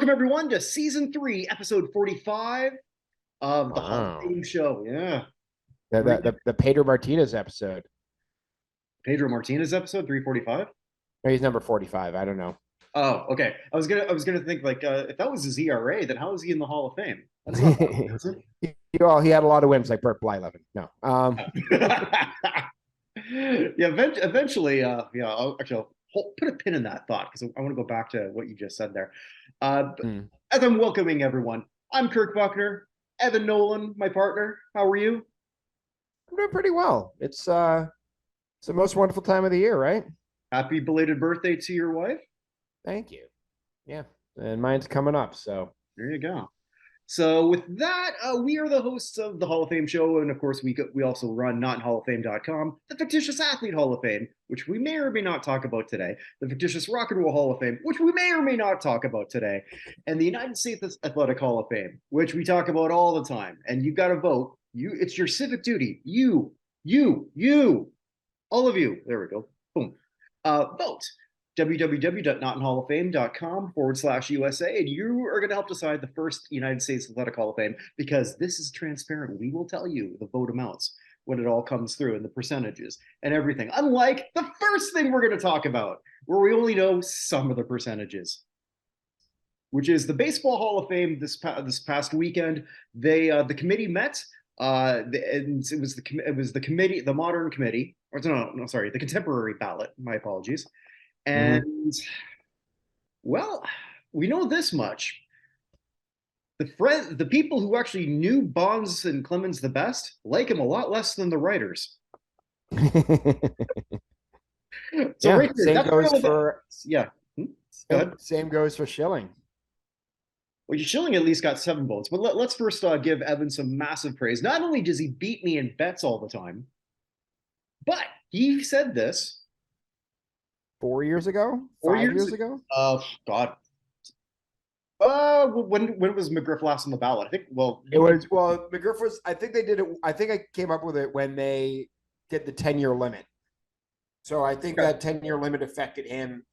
Welcome everyone to season 3, episode 45 of the Hall of Wow. Fame show. Yeah. The Pedro Martinez episode. Pedro Martinez episode 345. Or he's number 45. I don't know. Oh, okay. I was gonna think like if that was his ERA, then how is he in the Hall of Fame? That's not that good, is He had a lot of wins like Burt Blyleven. No. it? Yeah, eventually, yeah, I'll put a pin in that thought because I want to go back to what you just said there. Hmm. As I'm welcoming everyone, I'm Kirk Buchner, Evan Nolan, my partner. How are you? I'm doing pretty well. It's the most wonderful time of the year, right? Happy belated birthday to your wife. Thank you. Yeah. And mine's coming up. So There you go. So with that, we are the hosts of the Hall of Fame show, and of course, we also run NotInHallOfFame.com, the Fictitious Athlete Hall of Fame, which we may or may not talk about today, the Fictitious Rock and Roll Hall of Fame, which we may or may not talk about today, and the United States Athletic Hall of Fame, which we talk about all the time. And you've got to vote. It's your civic duty. You, all of you. There we go. Boom. Vote www.notinhalloffame.com/USA, and you are going to help decide the first United States Athletic Hall of Fame because this is transparent. We will tell you the vote amounts when it all comes through and the percentages and everything. Unlike the first thing we're going to talk about, where we only know some of the percentages, which is the Baseball Hall of Fame. This past weekend, the committee met. And it was the committee, the modern committee, or no, sorry, the contemporary ballot. My apologies. mhm. And well, we know this much. The people who actually knew Bonds and Clemens the best like him a lot less than the writers. So Yeah. right here, Same that's where goes for yeah. Go ahead. same goes for Schilling. Well, Schilling at least got 7 votes, but let's first give Evan some massive praise. Not only does he beat me in bets all the time, but he said this 4 years ago, 4 years 5 years ago. ago. God. When was McGriff last on the ballot? I think. Well, It was McGriff was. I think they did it. I think I came up with it when they did the 10-year limit. So I think okay. that 10-year limit affected him.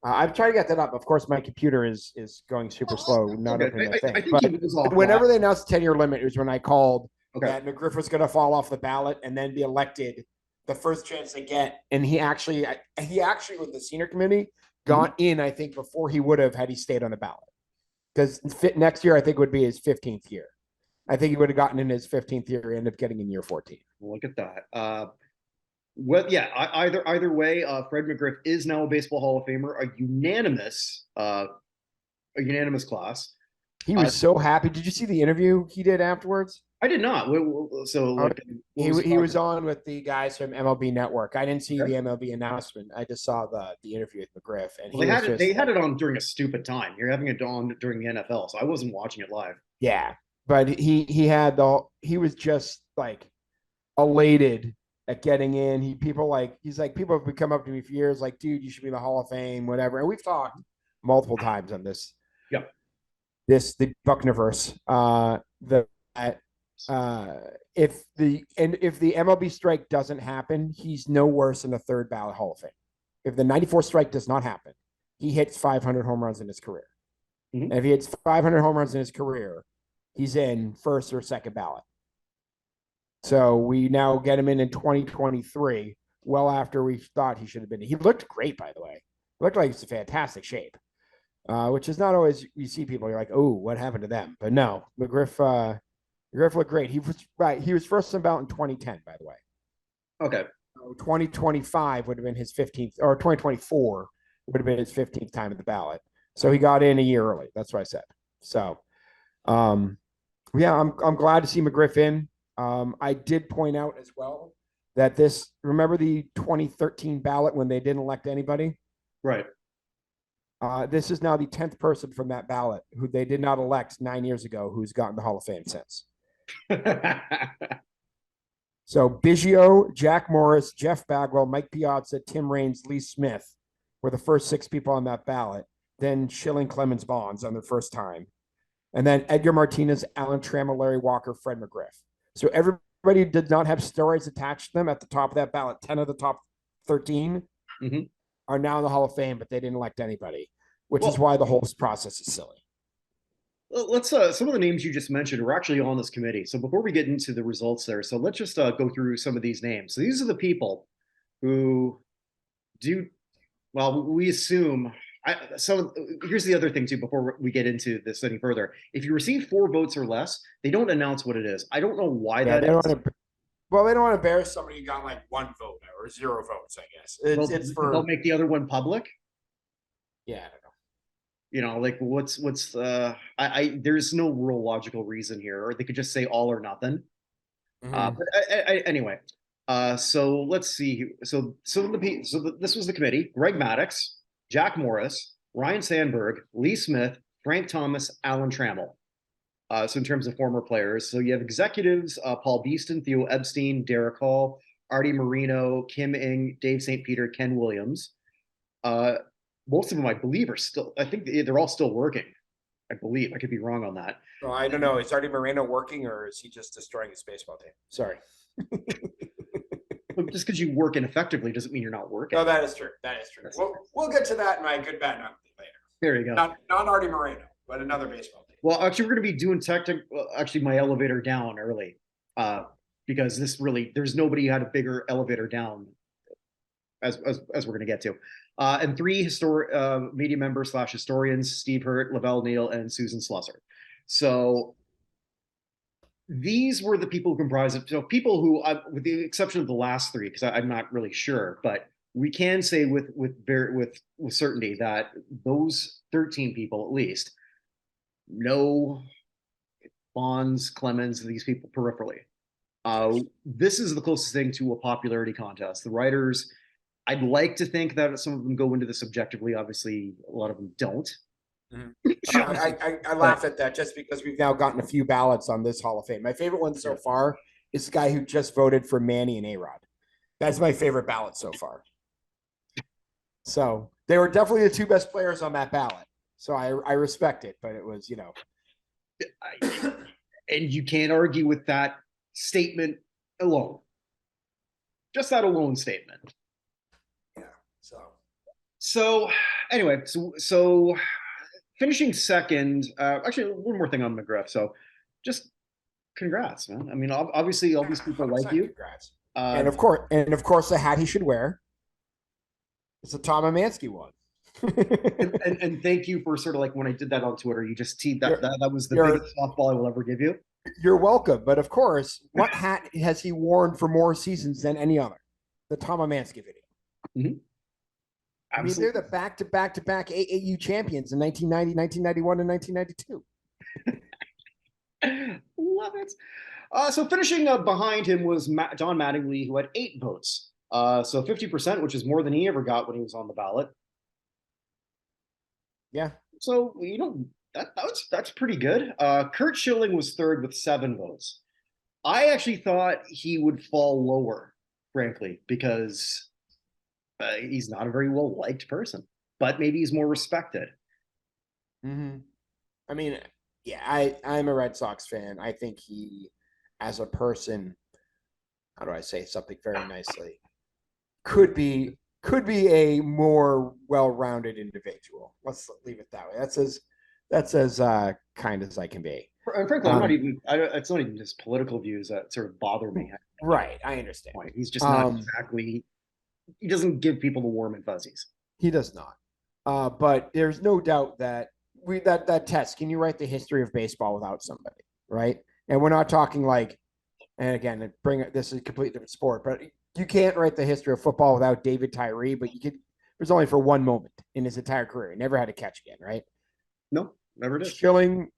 I'm trying to get that up. Of course, my computer is going super slow, not Okay. opening that I thing. think But he was off whenever that. they announced the 10-year limit, it was when I called Okay. that McGriff was going to fall off the ballot and then be elected the first chance they get. And he actually with the senior committee got in, I think, before he would have had he stayed on the ballot. Because next year, I think, would be his 15th year. I think he would have gotten in his 15th year, end up getting in year 14. Look at that. Well, yeah. Either way, Fred McGriff is now a Baseball Hall of Famer, a unanimous class. He was so happy. Did you see the interview he did afterwards? I did not. So, like, he was on with the guys from MLB Network. I didn't see the MLB announcement. I just saw the interview with McGriff, and well, they had it on during a stupid time. You're having it on during the NFL, so I wasn't watching it live. Yeah, but he was just like elated at getting in. People have been come up to me for years, like, dude, you should be in the Hall of Fame, whatever. And we've talked multiple times on this. Yeah. The Buchnerverse. If the MLB strike doesn't happen, he's no worse than a third ballot Hall of Fame. If the 94 strike does not happen, he hits 500 home runs in his career. Mm-hmm. And if he hits 500 home runs in his career, he's in first or second ballot. So we now get him in 2023, well after we thought he should have been. He looked great, by the way. He looked like he's in fantastic shape, which is not always you see people. You're like, oh, what happened to them? But no, McGriff looked great. He was right. He was first on ballot in 2010, by the way. Okay. So 2025 would have been his 15th, or 2024 would have been his 15th time at the ballot. So he got in a year early. That's what I said. So, yeah, I'm glad to see McGriff in. I did point out as well that remember the 2013 ballot when they didn't elect anybody? Right. This is now the 10th person from that ballot who they did not elect 9 years ago who's gotten the Hall of Fame since. So Biggio, Jack Morris, Jeff Bagwell, Mike Piazza, Tim Raines, Lee Smith were the first 6 people on that ballot. Then Schilling, Clemens, Bonds on their first time. And then Edgar Martinez, Alan Trammell, Larry Walker, Fred McGriff. So everybody did not have steroids attached to them at the top of that ballot. 10 of the top 13 are now in the Hall of Fame, but they didn't elect anybody, which is why the whole process is silly. let's some of the names you just mentioned are actually on this committee. So before we get into the results there, so let's just go through some of these names. So these are the people who do well. We assume. Here's the other thing too. Before we get into this any further, if you receive 4 votes or less, they don't announce what it is. I don't know why Yeah, that they don't is. want to. Well, they don't want to embarrass somebody who got like 1 vote or 0 votes. I guess it's They'll for make the other one public. yeah. I don't know. Like what's I there's no real logical reason here, or they could just say all or nothing. Mhm. But anyway, so let's see. This was the committee: Greg Maddox, Jack Morris, Ryan Sandberg, Lee Smith, Frank Thomas, Alan Trammell. So in terms of former players, so you have executives: Paul Beeston, Theo Epstein, Derek Hall, Artie Marino, Kim Ing, Dave St. Peter, Ken Williams. Uh, Most of them, I believe, are still. I think they're all still working. I believe. I could be wrong on that. Well, I don't know. Is Artie Moreno working or is he just destroying his baseball team? Sorry. But just because you work ineffectively doesn't mean you're not working. No, that is true. That is true. We'll get to that in my good bad ugly later. There you go. Not Artie Moreno, but another baseball team. Well, actually, we're going to be doing actually my elevator down early, because there's nobody who had a bigger elevator down as we're going to get to. And 3 media members / historians: Steve Hurt, Lavelle Neal, and Susan Slusser. So these were the people who comprised it. So people who, with the exception of the last 3, because I'm not really sure, but we can say with certainty that those 13 people at least know Bonds, Clemens, these people peripherally. This is the closest thing to a popularity contest. The writers, I'd like to think that some of them go into this objectively. Obviously, a lot of them don't. I laugh at that just because we've now gotten a few ballots on this Hall of Fame. My favorite one so far is the guy who just voted for Manny and A-Rod. That's my favorite ballot so far. So they were definitely the 2 best players on that ballot. So I respect it, but it was, and you can't argue with that statement alone. Just that alone statement. Yeah. So anyway, so finishing second. Actually, one more thing on McGriff. So just congrats, man. I mean, obviously, all these people like you. Congrats. And of course, the hat he should wear. It's a Tom Amansky one. and thank you for sort of like when I did that on Twitter, you just teed that was the biggest softball I will ever give you. You're welcome. But of course, what hat has he worn for more seasons than any other? The Tom Amansky video. Mm-hmm. I mean, they're the back-to-back AAU champions in 1990, 1991, and 1992. Love it. So finishing behind him was Don Mattingly, who had 8 votes. So 50%, which is more than he ever got when he was on the ballot. Yeah. So that's pretty good. Kurt Schilling was 3rd with 7 votes. I actually thought he would fall lower, frankly, because he's not a very well liked person, but maybe he's more respected. Mm-hmm. I mean, yeah, I'm a Red Sox fan. I think he, as a person, how do I say something very nicely, could be a more well-rounded individual. Let's leave it that way. That's as kind as I can be. And frankly, I'm not even. It's not even just political views that sort of bother me. Right, I understand. He's just not exactly. He doesn't give people the warm and fuzzies. He does not. But there's no doubt that that test. Can you write the history of baseball without somebody? Right, and we're not talking like. And again, this is a completely different sport, but you can't write the history of football without David Tyree. But you could. It was only for one moment in his entire career. He never had a catch again, right? No, never did. Schilling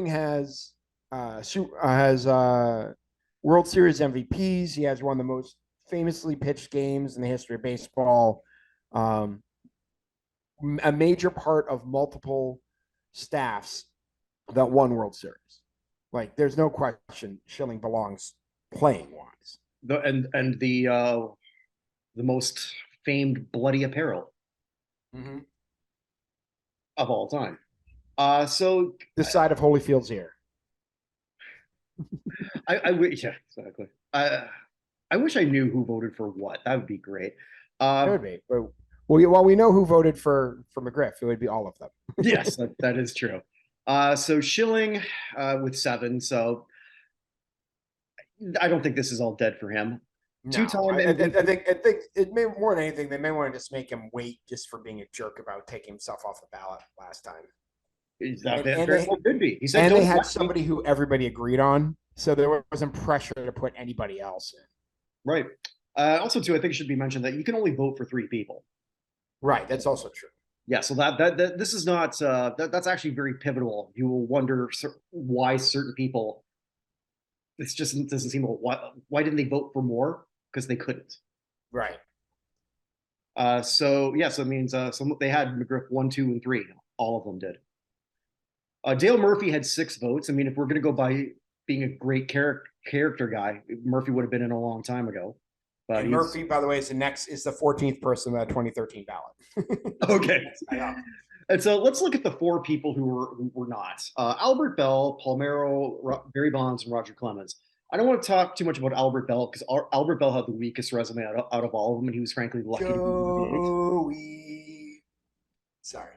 has World Series MVPs. He has one of the most famously pitched games in the history of baseball. A major part of multiple staffs that won World Series. Like, there's no question Schilling belongs playing wise. And the most famed bloody apparel of all time. So this side of Holyfield's here. I wish, yeah, exactly. I wish I knew who voted for what. That would be great. That would be. Well, we know who voted for McGriff. It would be all of them. Yes, that is true. So Schilling with 7. So I don't think this is all dead for him. No, Two-time I think it may more than anything they may want to just make him wait just for being a jerk about taking himself off the ballot last time. Is that And very well could be. He said, they "Don't had elect me." somebody who everybody agreed on, so there wasn't pressure to put anybody else in. Right. Also, too, I think it should be mentioned that you can only vote for 3 people. Right, that's also true. Yeah, so that this is not that's actually very pivotal. You will wonder why certain people. This just doesn't seem. Why didn't they vote for more? Because they couldn't. Right. So yeah, so it means so they had McGriff 1, 2, and 3. All of them did. Dale Murphy had 6 votes. I mean, if we're going to go by being a great character guy, Murphy would have been in a long time ago. But And he's Murphy, by the way, is the 14th person in that 2013 ballot. okay. And so let's look at the 4 people who were not Albert Bell, Palmero, Barry Bonds, and Roger Clemens. I don't want to talk too much about Albert Bell because Albert Bell had the weakest resume out of all of them, and he was frankly lucky to be Joey. Sorry.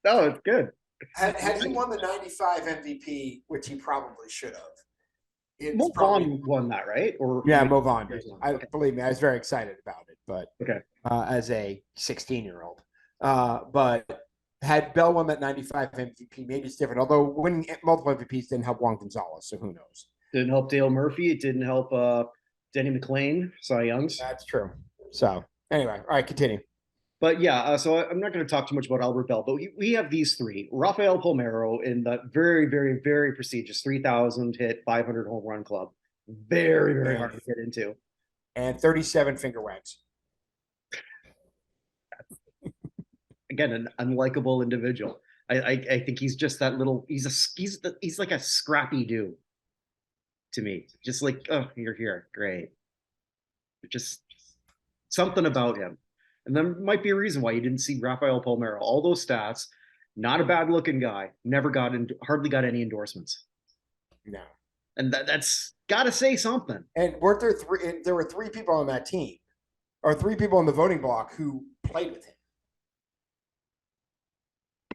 No, it's good. Had he won the 95 MVP, which he probably should have, Mo Vaughn won that, right? Or yeah, Mo Vaughn. Okay. Believe me, I was very excited about it, but okay. As a 16-year-old. But had Bell won that 95 MVP, maybe it's different. Although winning multiple MVPs didn't help Juan Gonzalez, so who knows? Didn't help Dale Murphy. It didn't help Denny McClain, Cy Youngs. That's true. So anyway, all right, continue. But yeah, so I'm not going to talk too much about Albert Bell, but we have these 3. Rafael Palmero in the very, very, very prestigious 3,000 hit, 500 home run club. Very, very hard to get into. And 37 finger wags. Again, an unlikable individual. I think he's just that little. He's like a scrappy dude to me. Just like, oh, you're here, great. Just something about him. And there might be a reason why you didn't see Rafael Palmero. All those stats, not a bad looking guy, hardly got any endorsements. No. And that's got to say something. And weren't there 3? There were 3 people on that team, or 3 people on the voting block who played with him.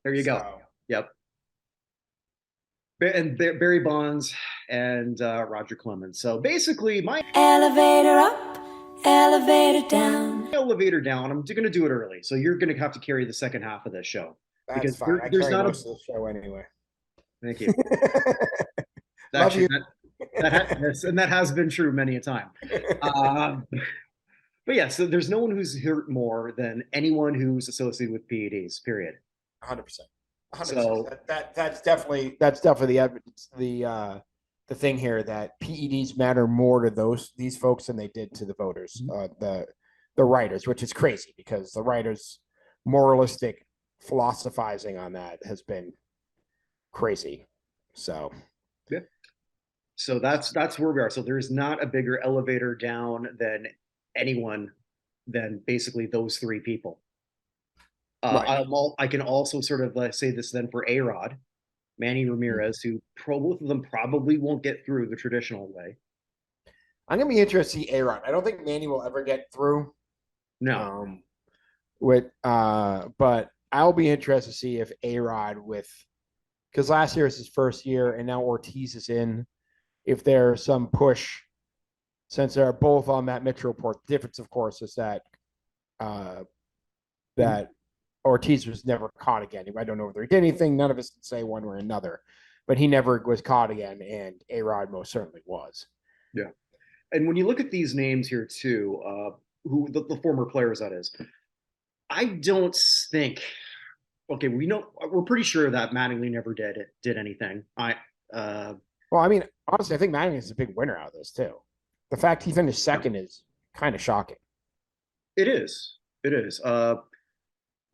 There you go. Yep. And Barry Bonds and Roger Clemens. So basically, my elevator up, elevator down. Elevator down. I'm going to do it early, so you're going to have to carry the second half of this show. That's because fine. There's not most of the show anyway. Thank you. Actually, that has been true many a time. But yeah, so there's no one who's hurt more than anyone who's associated with PEDs. Period. 100%. 100%. So that's definitely the evidence. The thing here that PEDs matter more to these folks than they did to the voters, the writers, which is crazy because the writers' moralistic philosophizing on that has been crazy. So yeah. So that's where we are. So there's not a bigger elevator down than anyone than basically those 3 people. Right. I can also sort of say this then for A-Rod, Manny Ramirez, who both of them probably won't get through the traditional way. I'm gonna be interested to see A-Rod. I don't think Manny will ever get through. No. But I'll be interested to see if A-Rod because last year is his first year and now Ortiz is in. If there's some push, since they're both on that Mitchell report, the difference, of course, is that Ortiz was never caught again. I don't know whether he did anything. None of us can say one way or another, but he never was caught again, and A-Rod most certainly was. Yeah. And when you look at these names here too, who the former players, that is, I don't think. Okay, we're pretty sure that Mattingly never did anything. Well, I mean, honestly, I think Mattingly is a big winner out of this too. The fact he finished second is kind of shocking. It is. It is.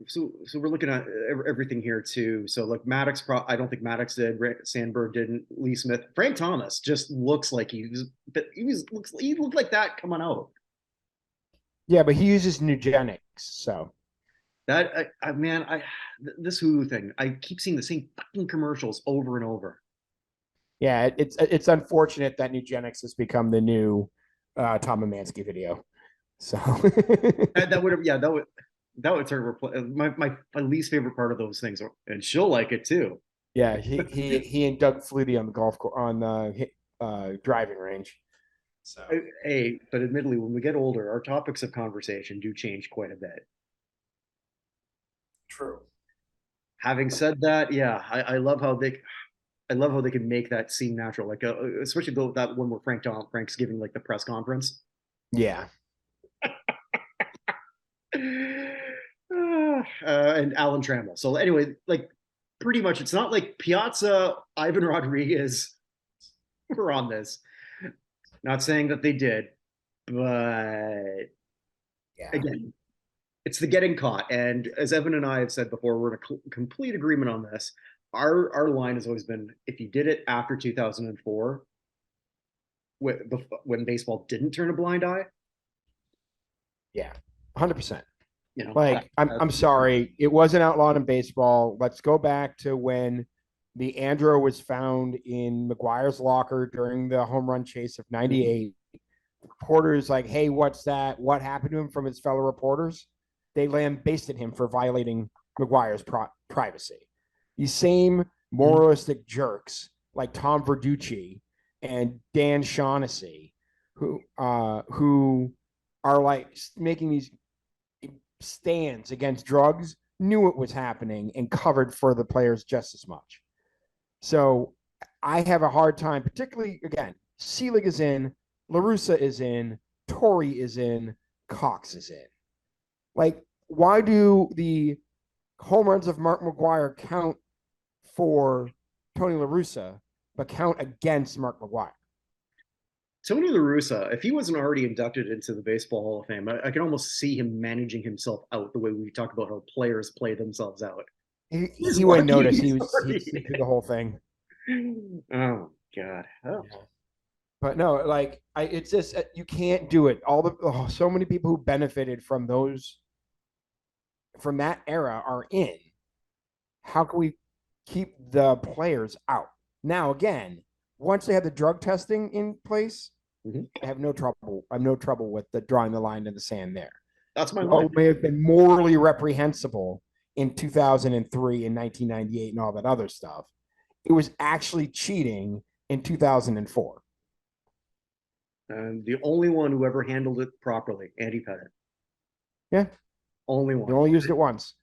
So we're looking at everything here too. So like Maddox, I don't think Maddox did. Sandberg didn't. Lee Smith, Frank Thomas just looks like he looked like that coming out. Yeah, but he uses Nugenics, so that this Hulu thing. I keep seeing the same fucking commercials over and over. Yeah, it's unfortunate that Nugenics has become the new Tom Amansky video. So that would sort of my least favorite part of those things, and she'll like it too. Yeah, he and Doug Flutie on the golf course on the driving range. So Hey, but admittedly, when we get older, our topics of conversation do change quite a bit. true. Having said that, yeah, I love how they can make that seem natural. Like, especially that one where Frank's giving like the press conference. Yeah. And Alan Trammell. So anyway, like pretty much, it's not like Piazza, Ivan Rodriguez were on this. Not saying that they did, but Yeah. again, it's the getting caught. And as Evan and I have said before, we're in a complete agreement on this. Our line has always been, if you did it after 2004, when baseball didn't turn a blind eye, Yeah. 100%. you know, Like, I'm sorry, it wasn't outlawed in baseball. Let's go back to when the Andro was found in McGuire's locker during the home run chase of '98. Reporters like, hey, what's that? What happened to him from his fellow reporters? They lambasted him for violating McGuire's privacy. These same moralistic jerks like Tom Verducci and Dan Shaughnessy, who are like making these stands against drugs, knew it was happening and covered for the players just as much. So I have a hard time, particularly again, Selig is in, LaRussa is in, Torrey is in, Cox is in. Like, why do the home runs of Mark McGuire count for Tony LaRussa, but count against Mark McGuire? Tony La Russa, if he wasn't already inducted into the Baseball Hall of Fame, I can almost see him managing himself out the way we talk about how players play themselves out. He wouldn't notice. He'd see through the whole thing. Oh God. Oh. Yeah. But no, like it's just you can't do it. So many people who benefited from that era are in. How can we keep the players out? Now, again, once they have the drug testing in place, I have no trouble. I have no trouble with drawing the line in the sand there. That's my line. It may have been morally reprehensible in 2003 and 1998 and all that other stuff. It was actually cheating in 2004. And the only one who ever handled it properly, Andy Pettitte. Yeah. Only He one. only used it once.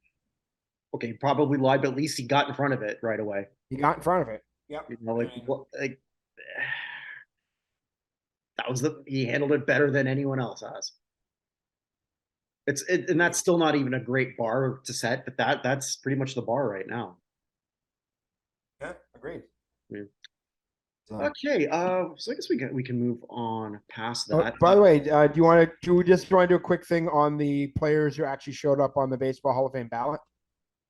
Okay, probably lied, but at least he got in front of it right away. He got in front of it. Yep. You know, he handled it better than anyone else has. And that's still not even a great bar to set, but that's pretty much the bar right now. Yeah, agreed. Yeah. Okay, so I guess we can move on past that. By the way, do we just want to do a quick thing on the players who actually showed up on the Baseball Hall of Fame ballot?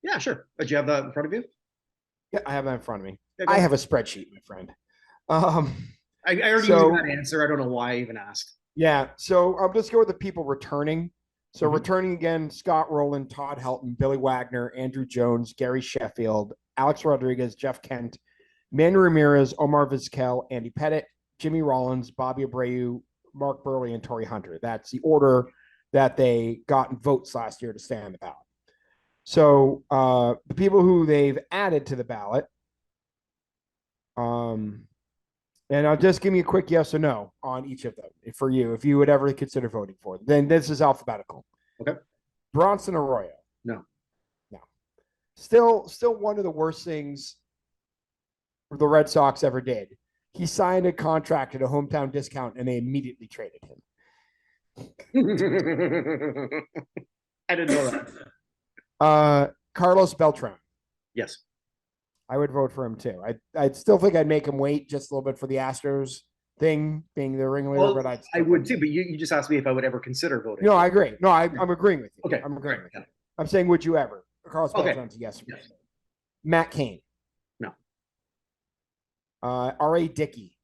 Yeah, sure. Do you have that in front of you? Yeah, I have that in front of me. Yeah, I have a spreadsheet, my friend. I already knew that answer. I don't know why I even asked. Yeah, so I'll just go with the people returning. So returning again, Scott Rowland, Todd Helton, Billy Wagner, Andrew Jones, Gary Sheffield, Alex Rodriguez, Jeff Kent, Manny Ramirez, Omar Vizquel, Andy Pettitte, Jimmy Rollins, Bobby Abreu, Mark Burley, and Torrey Hunter. That's the order that they got in votes last year to stay on the ballot. So the people who they've added to the ballot, and I'll just give me a quick yes or no on each of them for you, if you would ever consider voting for them. Then this is alphabetical. Okay. Bronson Arroyo. No. Still one of the worst things the Red Sox ever did. He signed a contract at a hometown discount and they immediately traded him. I didn't know that. Carlos Beltran. Yes. I would vote for him too. I still think I'd make him wait just a little bit for the Astros thing being the ringleader, but I would too. But you just asked me if I would ever consider voting. No, I agree. No, I'm agreeing with you. Okay, I'm agreeing with you. I'm saying, would you ever? Carlos Beltran's yes. Matt Cain. No. R.A. Dickey.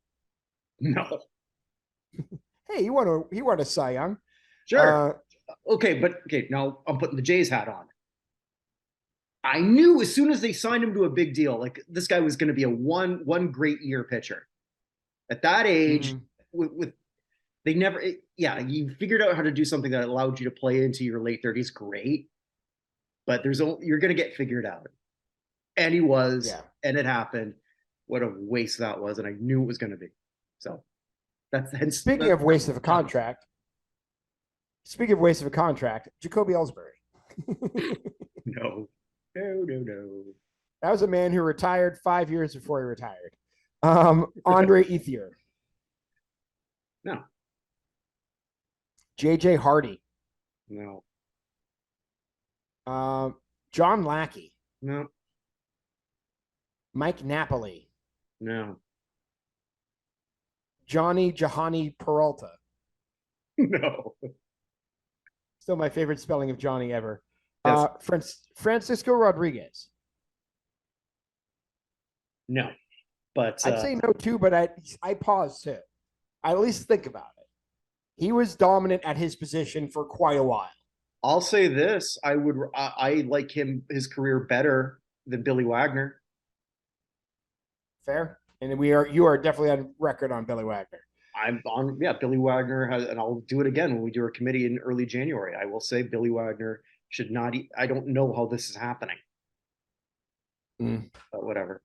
No. Hey, he won a Cy Young. Sure. Okay. Now I'm putting the Jays hat on. I knew as soon as they signed him to a big deal, like this guy was going to be a one great year pitcher. At that age, you figured out how to do something that allowed you to play into your late 30s. Great, but you're going to get figured out. And he was, Yeah. and it happened. What a waste that was, and I knew it was going to be. So Speaking of waste of a contract, Jacoby Ellsbury. No, no. That was a man who retired 5 years before he retired. Andre Ethier. No. JJ Hardy. No. John Lackey. No. Mike Napoli. No. Johnny Jahani Peralta. No. Still my favorite spelling of Johnny ever. Yes. Francisco Rodriguez. No. But I'd say no too, but I paused too. I at least think about it. He was dominant at his position for quite a while. I'll say this: I like his career better than Billy Wagner. Fair, and you are definitely on record on Billy Wagner. I'm on, yeah. Billy Wagner has, and I'll do it again when we do our committee in early January. I will say Billy Wagner should not. I don't know how this is happening, but whatever.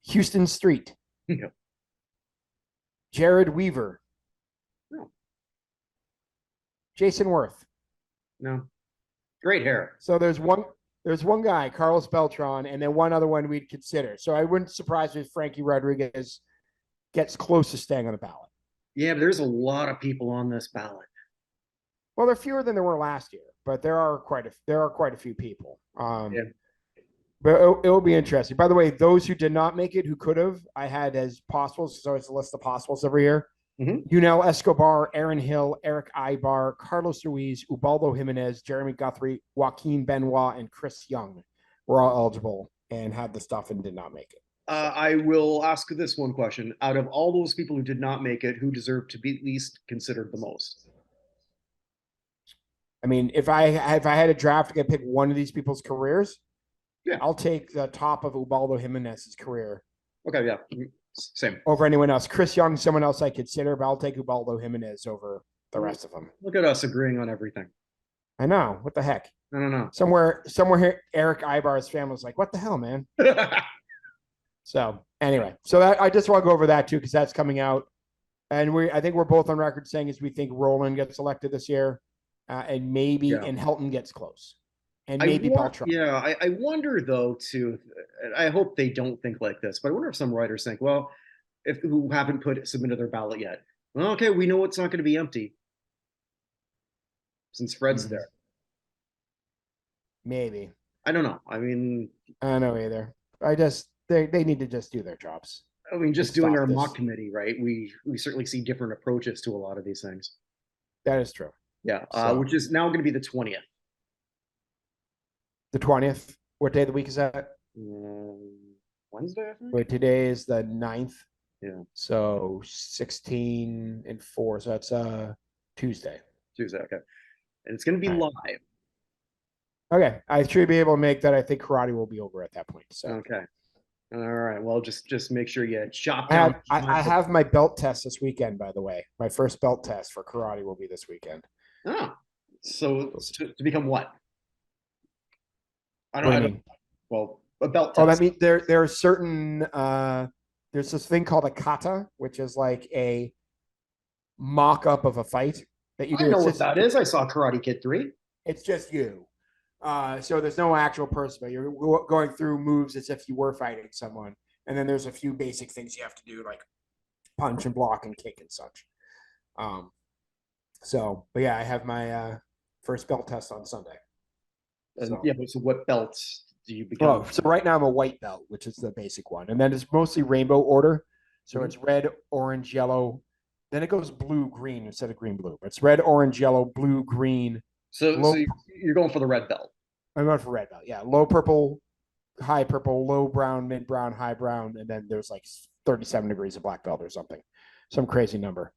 Houston Street. No. Jared Weaver. No. Jason Worth. No. Great hair. So there's one guy, Carlos Beltran, and then one other one we'd consider. So I wouldn't surprise me if Frankie Rodriguez gets close to staying on the ballot. Yeah, but there's a lot of people on this ballot. Well, they're fewer than there were last year, but there are quite a few people. Yeah. But it will be interesting. By the way, those who did not make it, who could have, I had as possibles. There's always a list of possibles every year. Mm-hmm. Yunel Escobar, Aaron Hill, Eric Ibar, Carlos Ruiz, Ubaldo Jimenez, Jeremy Guthrie, Joaquin Benoit, and Chris Young were all eligible and had the stuff and did not make it. I will ask this one question. Out of all those people who did not make it, who deserved to be at least considered the most? I mean, if I had a draft, I could pick one of these people's careers. Yeah. I'll take the top of Ubaldo Jimenez's career. Okay, yeah. Same. Over anyone else. Chris Young, someone else I consider, but I'll take Ubaldo Jimenez over the rest of them. Look at us agreeing on everything. I know. What the heck? I don't know. Somewhere here, Eric Ibar's family was like, what the hell, man? So anyway, that I just want to go over that too, because that's coming out. And I think we're both on record saying is we think Nolan gets elected this year, and maybe and Helton gets close. And maybe Beltran. Yeah, I wonder though too. I hope they don't think like this, but I wonder if some writers think, well, who haven't submitted their ballot yet. Well, okay, we know it's not going to be empty since Fred's there. Maybe. I don't know. I mean, I don't know either. They need to just do their jobs. I mean, just doing our mock committee, right? We certainly see different approaches to a lot of these things. That is true. Yeah, which is now going to be the 20th. The 20th. What day of the week is that? Wednesday, I think. Wait, today is the 9th. Yeah. So 16 and 4. So that's Tuesday. Tuesday, okay. And it's going to be live. Okay. I should be able to make that. I think karate will be over at that point. So okay. All right. Well, just make sure you chop down. I have my belt test this weekend, by the way. My first belt test for karate will be this weekend. Oh. So to become what? I don't know. Well, a belt test. Oh, I mean, there are certain there's this thing called a kata, which is like a mock-up of a fight that you do. I know what that is. I saw Karate Kid 3. It's just you. So there's no actual person, but you're going through moves as if you were fighting someone. And then there's a few basic things you have to do, like punch and block and kick and such. But yeah, I have my first belt test on Sunday. So what belts do you become? Oh, so right now I'm a white belt, which is the basic one. And then it's mostly rainbow order. So it's red, orange, yellow. Then it goes blue, green instead of green, blue. But it's red, orange, yellow, blue, green. So you're going for the red belt. I'm going for red belt. Yeah. Low purple, high purple, low brown, mid brown, high brown. And then there's like 37 degrees of black belt or something. Some crazy number.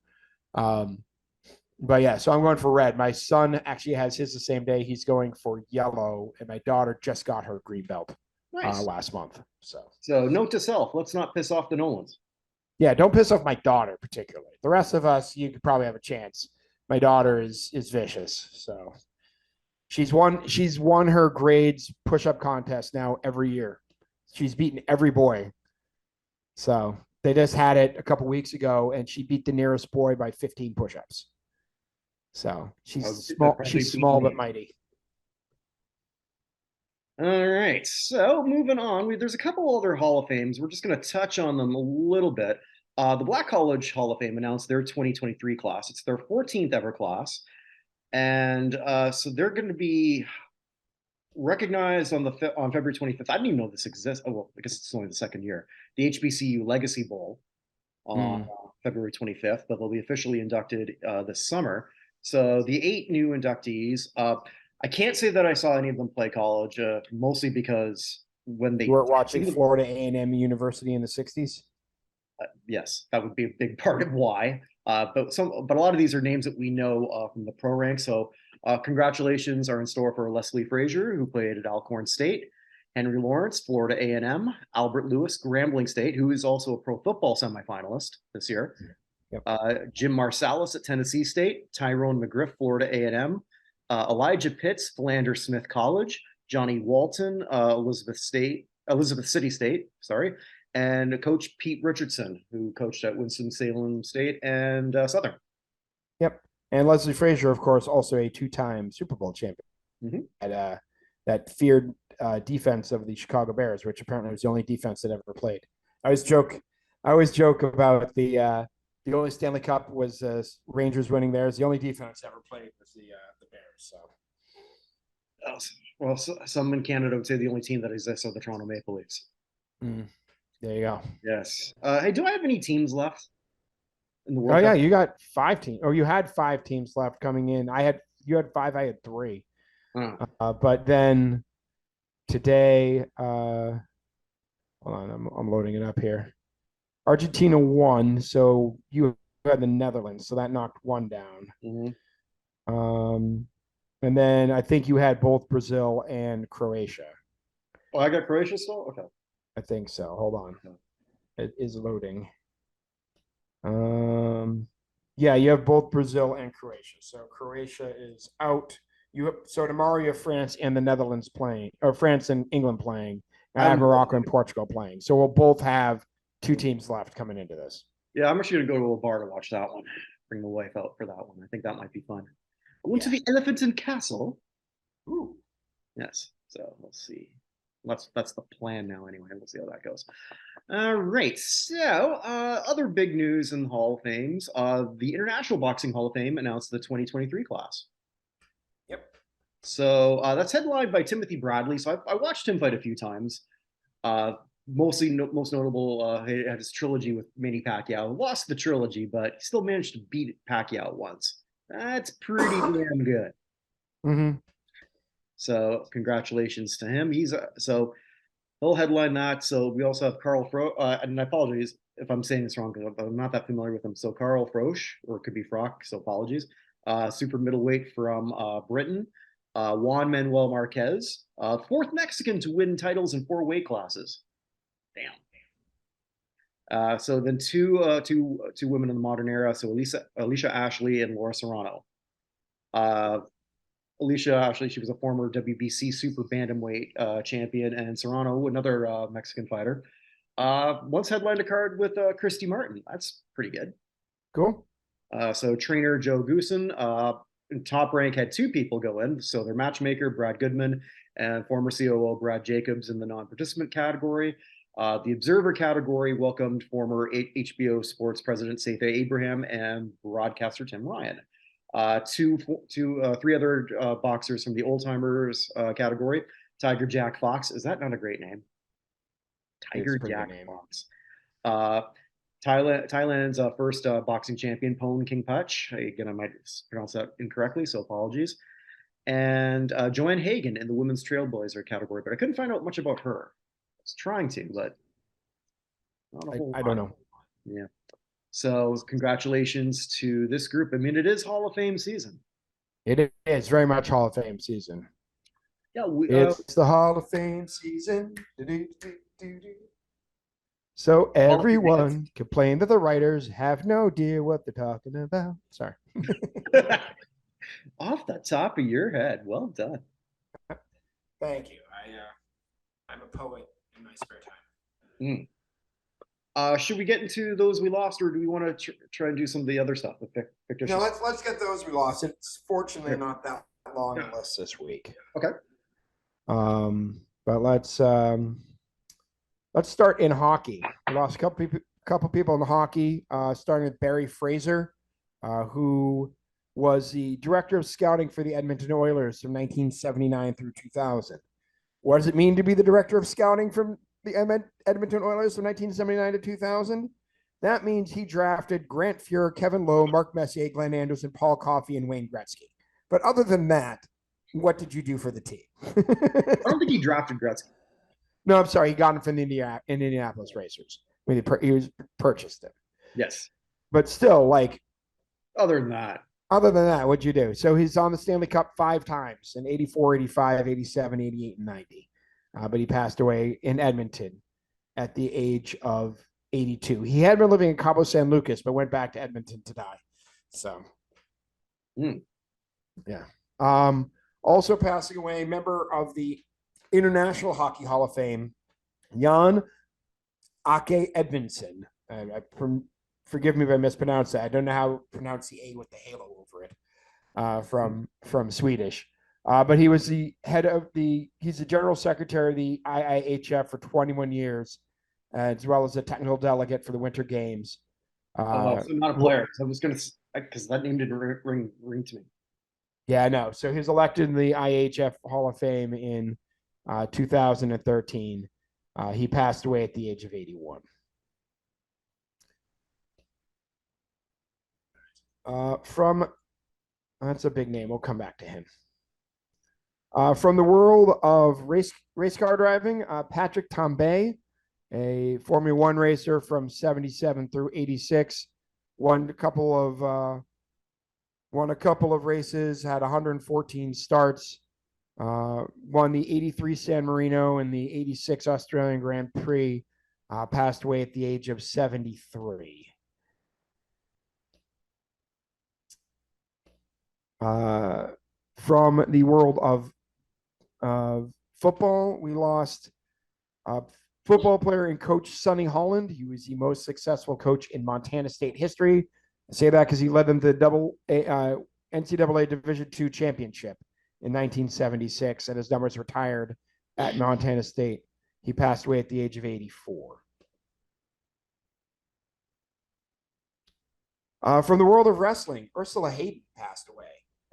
But yeah, so I'm going for red. My son actually has his the same day. He's going for yellow, and my daughter just got her green belt last month. So note to self: let's not piss off the Nolans. Yeah, don't piss off my daughter particularly. The rest of us, you could probably have a chance. My daughter is vicious, so she's won her grades push-up contest now every year. she's beaten every boy. So they just had it a couple weeks ago, and she beat the nearest boy by 15 push-ups. So she's small. She's small but mighty. All right, so moving on, there's a couple other Hall of Fames. We're just going to touch on them a little bit. The Black College Hall of Fame announced their 2023 class. It's their 14th ever class, and so they're going to be recognized on February 25th. I didn't even know this exists. Oh, well, I guess it's only the second year. The HBCU Legacy Bowl on February 25th, but they'll be officially inducted this summer. So the 8 new inductees. I can't say that I saw any of them play college, mostly because when they were watching Florida A&M University in the 60s. Yes, that would be a big part of why. But a lot of these are names that we know from the pro ranks. So congratulations are in store for Leslie Frazier, who played at Alcorn State, Henry Lawrence, Florida A&M, Albert Lewis, Grambling State, who is also a pro football semifinalist this year. Yep. Jim Marsalis at Tennessee State, Tyrone McGriff, Florida A&M, Elijah Pitts, Philander Smith College, Johnny Walton, Elizabeth City State, and Coach Pete Richardson, who coached at Winston-Salem State and Southern. Yep. And Leslie Frazier, of course, also a 2-time Super Bowl champion at that feared defense of the Chicago Bears, which apparently was the only defense that ever played. I always joke about the only Stanley Cup was Rangers winning theirs. The only defense ever played was the Bears. So, some in Canada would say the only team that exists are the Toronto Maple Leafs. There you go. Yes. Hey, do I have any teams left in the World Cup? Yeah, you got 5 teams. Oh, you had 5 teams left coming in. You had 5. I had 3. But then today, hold on, I'm loading it up here. Argentina won, so you had the Netherlands, so that knocked 1 down. And then I think you had both Brazil and Croatia. Oh, I got Croatia still? Okay. I think so. Hold on. It is loading. Yeah, you have both Brazil and Croatia. So Croatia is out. So tomorrow you have France and the Netherlands playing, or France and England playing. I have Morocco and Portugal playing. So we'll both have 2 teams left coming into this. Yeah, I'm actually gonna go to a bar to watch that one. Bring the wife out for that one. I think that might be fun. I went to the Elephant and Castle. Ooh. Yes. So we'll see. That's the plan now anyway. We'll see how that goes. All right. So other big news in the Hall of Fames. The International Boxing Hall of Fame announced the 2023 class. Yep. So that's headlined by Timothy Bradley. So I watched him fight a few times. Most notable, he had his trilogy with Manny Pacquiao. Lost the trilogy, but he still managed to beat Pacquiao once. That's pretty damn good. So congratulations to him. So he'll headline that. So we also have Carl and I apologize if I'm saying this wrong because I'm not that familiar with him. So Carl Froch, or it could be Froch, so apologies. Super middleweight from Britain. Juan Manuel Marquez, 4th Mexican to win titles in 4 weight classes. Damn. So then two women in the modern era. So Alicia Ashley and Laura Serrano. Alicia Ashley, she was a former WBC super bantamweight champion, and Serrano, another Mexican fighter, once headlined a card with Christy Martin. That's pretty good. Cool. So trainer Joe Goosen, in Top Rank had 2 people go in. So their matchmaker, Brad Goodman, and former COO Brad Jacobs in the non-participant category. The observer category welcomed former HBO Sports president Seife Abraham and broadcaster Tim Ryan. 3 other boxers from the old timers category. Tiger Jack Fox. Is that not a great name? Tiger Jack Fox. Thailand's first boxing champion, Pone King Pach. Again, I might pronounce that incorrectly, so apologies. And Joanne Hagan in the women's trailblazer category, but I couldn't find out much about her. I was trying to, but I don't know. Yeah. So congratulations to this group. I mean, it is Hall of Fame season. It is very much Hall of Fame season. Yeah, it's the Hall of Fame season. So everyone complain that the writers have no idea what they're talking about. Sorry. Off the top of your head. Well done. Thank you. I'm a poet in my spare time. Should we get into those we lost, or do we want to try and do some of the other stuff? Fictitious? No, let's get those we lost. It's fortunately not that long a list this week. Okay. But let's start in hockey. We lost a couple people in hockey, starting with Barry Fraser, who was the director of scouting for the Edmonton Oilers from 1979 through 2000. What does it mean to be the director of scouting from the Edmonton Oilers from 1979 to 2000? That means he drafted Grant Fuhr, Kevin Lowe, Mark Messier, Glenn Anderson, Paul Coffey, and Wayne Gretzky. But other than that, what did you do for the team? I don't think he drafted Gretzky. No, I'm sorry. He got him from the Indianapolis Racers. He was purchased him. Yes. But still, like, other than that, what'd you do? So he's on the Stanley Cup 5 times in 84, 85, 87, 88, and 90. But he passed away in Edmonton at the age of 82. He had been living in Cabo San Lucas, but went back to Edmonton to die. So, yeah. Also passing away, member of the International Hockey Hall of Fame, Jan Ake Edvinsson. Forgive me if I mispronounce that. I don't know how to pronounce the A with the halo over it. From Swedish. But he was the he's the general secretary of the IIHF for 21 years, as well as a technical delegate for the Winter Games. so not a player. I was going to, because that name didn't ring to me. Yeah, no. So he was elected in the IIHF Hall of Fame in 2013. He passed away at the age of 81. That's a big name. We'll come back to him. From the world of race car driving, Patrick Tambay, a Formula One racer from 77 through 86, won a couple of races, had 114 starts, won the 83 San Marino and the 86 Australian Grand Prix, passed away at the age of 73. From the world of football, we lost football player and coach Sonny Holland. He was the most successful coach in Montana State history. I say that because he led them to the NCAA Division II championship in 1976, and his numbers retired at Montana State. He passed away at the age of 84. From the world of wrestling, Ursula Hayden passed away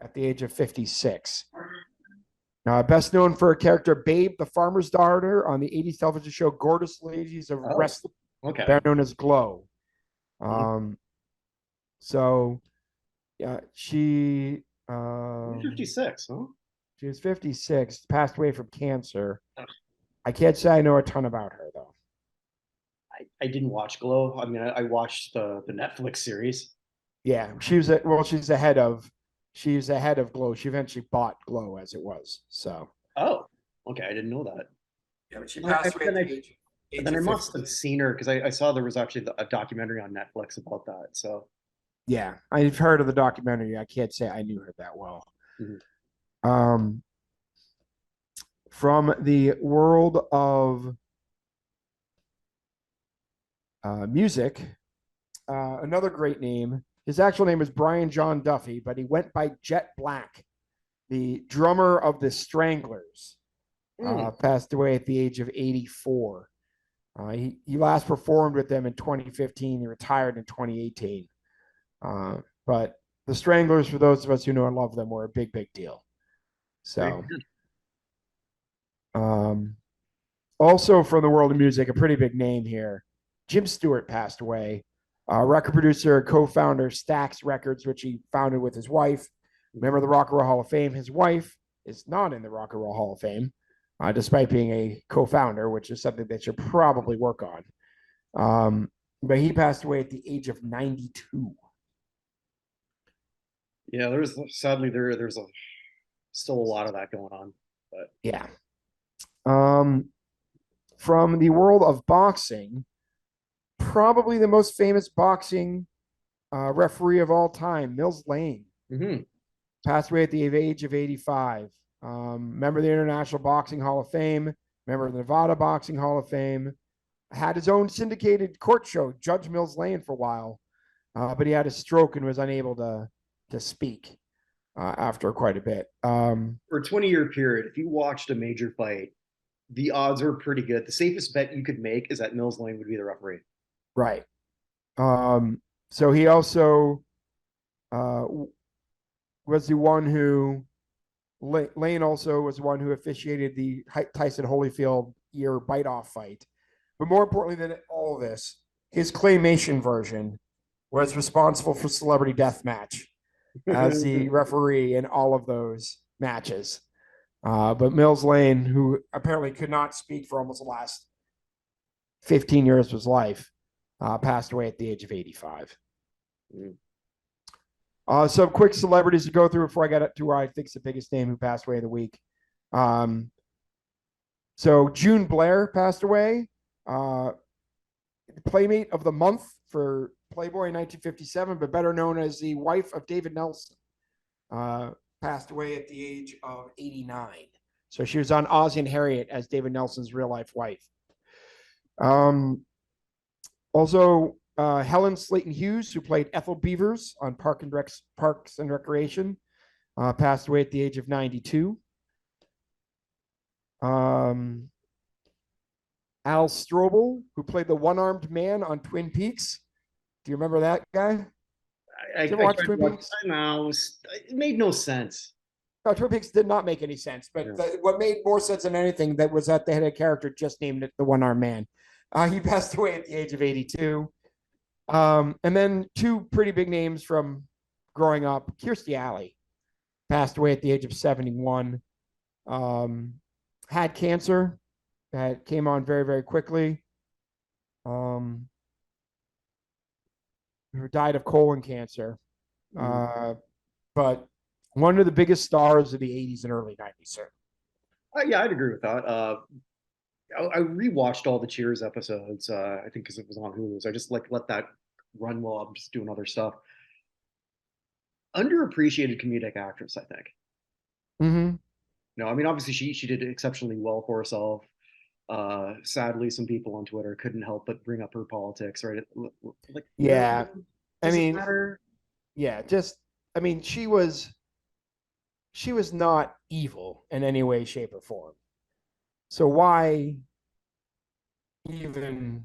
at the age of 56. Best known for a character Babe, the farmer's daughter, on the 80s television show Gorgeous Ladies of Wrestling, better known as Glow. So, yeah, she 56, huh? She was 56, passed away from cancer. I can't say I know a ton about her, though. I didn't watch Glow. I mean, I watched the Netflix series. Yeah, she's the head of Glow. She eventually bought Glow as it was. So. Oh, okay. I didn't know that. Yeah, but she passed away at the age of then I must have seen her because I saw there was actually a documentary on Netflix about that. So. Yeah, I've heard of the documentary. I can't say I knew her that well. Mm-hmm. From the world of music, another great name. His actual name is Brian John Duffy, but he went by Jet Black, the drummer of the Stranglers. Passed away at the age of 84. He last performed with them in 2015. He retired in 2018. But the Stranglers, for those of us who know and love them, were a big, big deal. So, also from the world of music, a pretty big name here. Jim Stewart passed away. Record producer, co-founder Stax Records, which he founded with his wife. Member of the Rock and Roll Hall of Fame. His wife is not in the Rock and Roll Hall of Fame, despite being a co-founder, which is something they should probably work on. But he passed away at the age of 92. Yeah, there's still a lot of that going on. But yeah. From the world of boxing, probably the most famous boxing referee of all time, Mills Lane, passed away at the age of 85. Member of the International Boxing Hall of Fame, member member of the Nevada Boxing Hall of Fame. Had his own syndicated court show, Judge Mills Lane, for a while, but he had a stroke and was unable to speak after quite a bit. For a 20-year period, if you watched a major fight, the odds are pretty good. The safest bet you could make is that Mills Lane would be the referee. Right. So he also was the one who Lane also was the one who officiated the Tyson Holyfield ear bite off fight. But more importantly than all of this, his claymation version was responsible for Celebrity Deathmatch as the referee in all of those matches. But Mills Lane, who apparently could not speak for almost the last 15 years of his life, passed away at the age of 85. Some quick celebrities to go through before I get up to where I think is the biggest name who passed away in the week. So June Blair passed away. Playmate of the Month for Playboy in 1957, but better known as the wife of David Nelson. Passed away at the age of 89. So she was on Ozzie and Harriet as David Nelson's real life wife. Also, Helen Slayton Hughes, who played Ethel Beavers on Parks and Recreation, passed away at the age of 92. Al Strobel, who played the one-armed man on Twin Peaks. Do you remember that guy? I watch Twin Peaks? No, it made no sense. No, Twin Peaks did not make any sense, but what made more sense than anything that was that they had a character just named it the one-armed man. He passed away at the age of 82. And then two pretty big names from growing up. Kirstie Alley passed away at the age of 71. Had cancer that came on very, very quickly. Died of colon cancer. But one of the biggest stars of the 80s and early 90s, sir. Yeah, I'd agree with that. I rewatched all the Cheers episodes, I think because it was on Hulu. So I just let that run while I'm just doing other stuff. Underappreciated comedic actress, I think. Mm-hmm. No, I mean, obviously she did exceptionally well for herself. Sadly, some people on Twitter couldn't help but bring up her politics, right? Like, yeah, does it matter? Yeah, she was not evil in any way, shape, or form. So why even?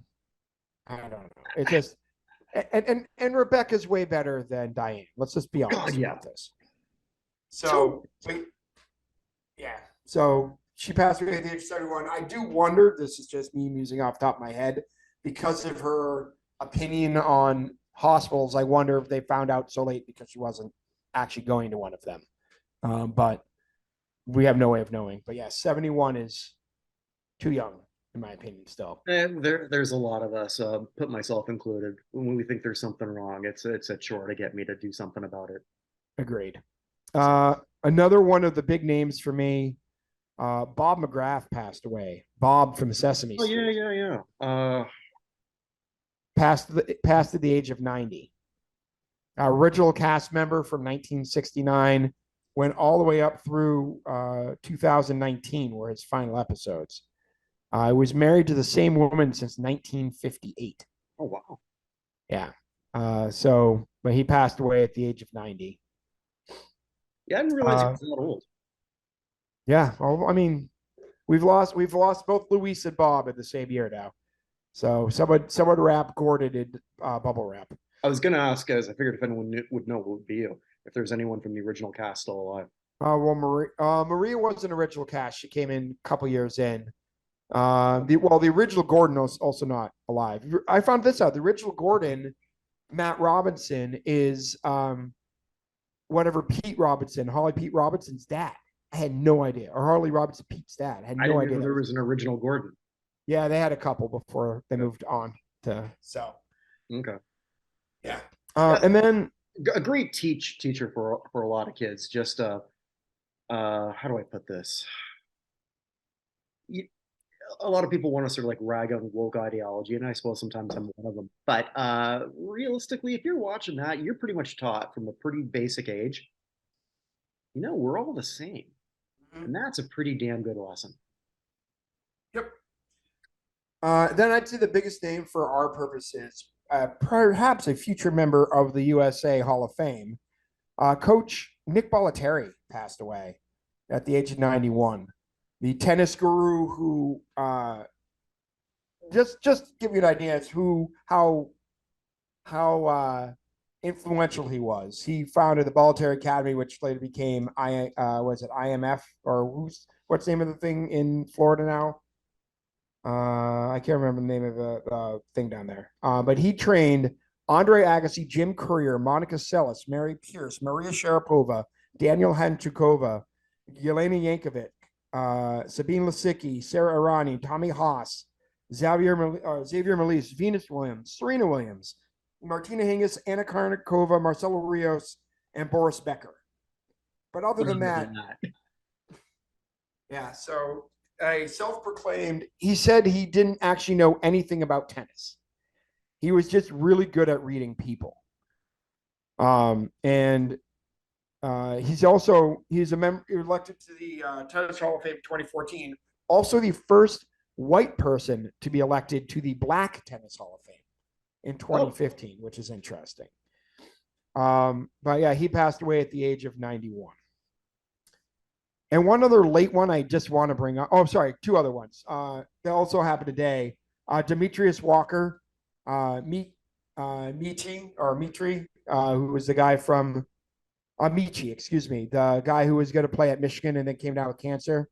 I don't know. It's just and Rebecca's way better than Diane. Let's just be honest about this. So she passed away at the age of 71. I do wonder, this is just me musing off the top of my head, because of her opinion on hospitals, I wonder if they found out so late because she wasn't actually going to one of them. But we have no way of knowing. But yeah, 71 is too young, in my opinion, still. There's a lot of us, put myself included, when we think there's something wrong, it's a chore to get me to do something about it. Agreed. Another one of the big names for me, Bob McGrath passed away. Bob from Sesame Street. Yeah. Passed at the age of 90. Original cast member from 1969, went all the way up through 2019, were his final episodes. I was married to the same woman since 1958. Oh, wow. Yeah. But he passed away at the age of 90. Yeah, I didn't realize he was that old. Yeah. Well, I mean, we've lost both Luis and Bob in the same year now. So someone wrap Gordon in bubble wrap. I was going to ask, as I figured if anyone would know, it would be you. If there's anyone from the original cast still alive. Well, Maria was an original cast. She came in a couple years in. The original Gordon was also not alive. I found this out. The original Gordon, Matt Robinson, is whatever Pete Robinson, Holly Pete Robinson's dad. I had no idea. Or Harley Robinson, Pete's dad. I had no idea there was an original Gordon. Yeah, they had a couple before they moved on to so. Okay. Yeah. And then a great teacher for a lot of kids. Just how do I put this? A lot of people want to sort of like rag on woke ideology, and I suppose sometimes I'm one of them. But realistically, if you're watching that, you're pretty much taught from a pretty basic age. We're all the same, and that's a pretty damn good lesson. Yep. Then I'd say the biggest name for our purposes, perhaps a future member of the USA Hall of Fame, Coach Nick Bollettieri passed away at the age of 91. The tennis guru who just give you an idea as who how influential he was. He founded the Bollettieri Academy, which later became was it IMF or what's the name of the thing in Florida now? I can't remember the name of the thing down there. But he trained Andre Agassi, Jim Courier, Monica Seles, Mary Pierce, Maria Sharapova, Daniel Hanchukova, Yelena Yankovic, Sabine Lisicki, Sarah Irani, Tommy Haas, Xavier Malise, Venus Williams, Serena Williams, Martina Hingis, Anna Karnikova, Marcelo Rios, and Boris Becker. But other than that, yeah, so a self-proclaimed, he said he didn't actually know anything about tennis. He was just really good at reading people. And he's a member elected to the Tennis Hall of Fame 2014, also the first white person to be elected to the Black Tennis Hall of Fame in 2015, which is interesting. But yeah, he passed away at the age of 91. And one other late one I just want to bring up. Oh, sorry, two other ones. That also happened today. Demetrius Walker, Mitri, who was the guy from Michi, excuse me, the guy who was going to play at Michigan and then came down with cancer.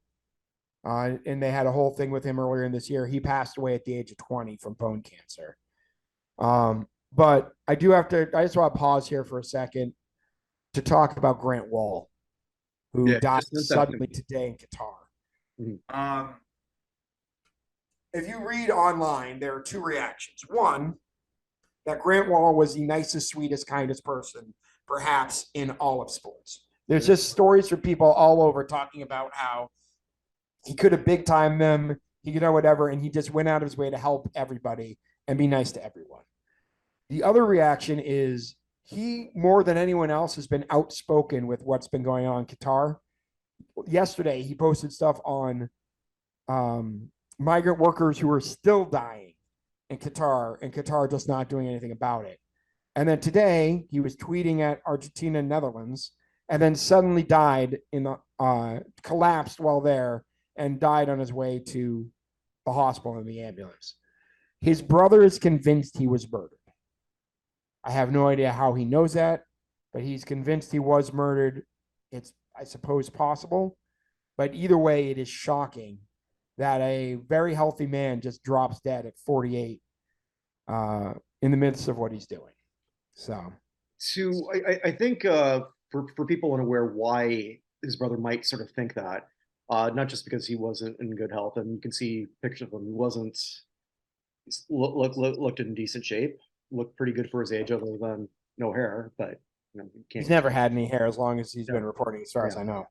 And they had a whole thing with him earlier in this year. He passed away at the age of 20 from bone cancer. But I just want to pause here for a second to talk about Grant Wall, who died suddenly today in Qatar. Mm-hmm. If you read online, there are two reactions. One, that Grant Wall was the nicest, sweetest, kindest person, perhaps, in all of sports. There's just stories from people all over talking about how he could have big time them, he could know whatever, and he just went out of his way to help everybody and be nice to everyone. The other reaction is he, more than anyone else, has been outspoken with what's been going on in Qatar. Yesterday, he posted stuff on migrant workers who are still dying in Qatar, and Qatar just not doing anything about it. And then today, he was tweeting at Argentina and Netherlands, and then suddenly died collapsed while there, and died on his way to the hospital in the ambulance. His brother is convinced he was murdered. I have no idea how he knows that, but he's convinced he was murdered. It's, I suppose, possible. But either way, it is shocking that a very healthy man just drops dead at 48 in the midst of what he's doing. So I think for people unaware why his brother might sort of think that, not just because he wasn't in good health, and you can see pictures of him, looked in decent shape, looked pretty good for his age, other than no hair, but he's never had any hair as long as he's been reporting, as far as I know.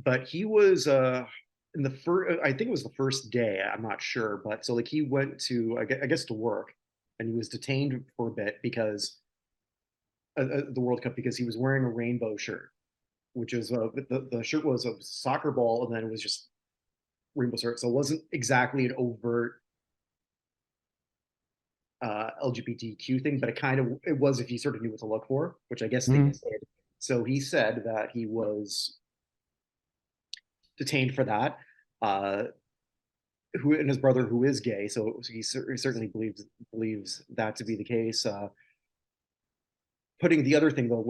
But he was in the first, I think it was the first day, I'm not sure, but so like he went to, I guess to work, and he was detained for a bit because the World Cup, because he was wearing a rainbow shirt, which is the shirt was a soccer ball, and then it was just rainbow shirt, so it wasn't exactly an overt LGBTQ thing, but it was if you sort of knew what to look for, which I guess they did. So he said that he was detained for that. Who and his brother, who is gay, so he certainly believes that to be the case. Putting the other thing though,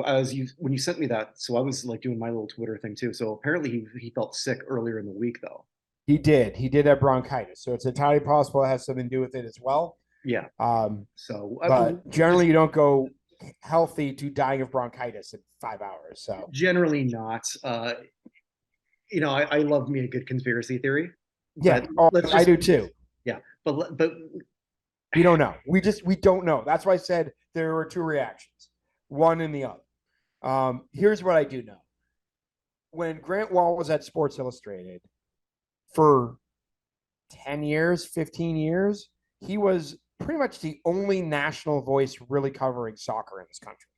when you sent me that, so I was like doing my little Twitter thing too. So apparently he felt sick earlier in the week though. He did have bronchitis, so it's entirely possible it has something to do with it as well. Yeah. But generally you don't go healthy to dying of bronchitis in 5 hours. So generally not. I love me a good conspiracy theory. Yeah, I do too. Yeah, but we don't know. We don't know. That's why I said there were two reactions, one and the other. Here's what I do know. When Grant Wall was at Sports Illustrated for 10 years, 15 years, he was pretty much the only national voice really covering soccer in this country.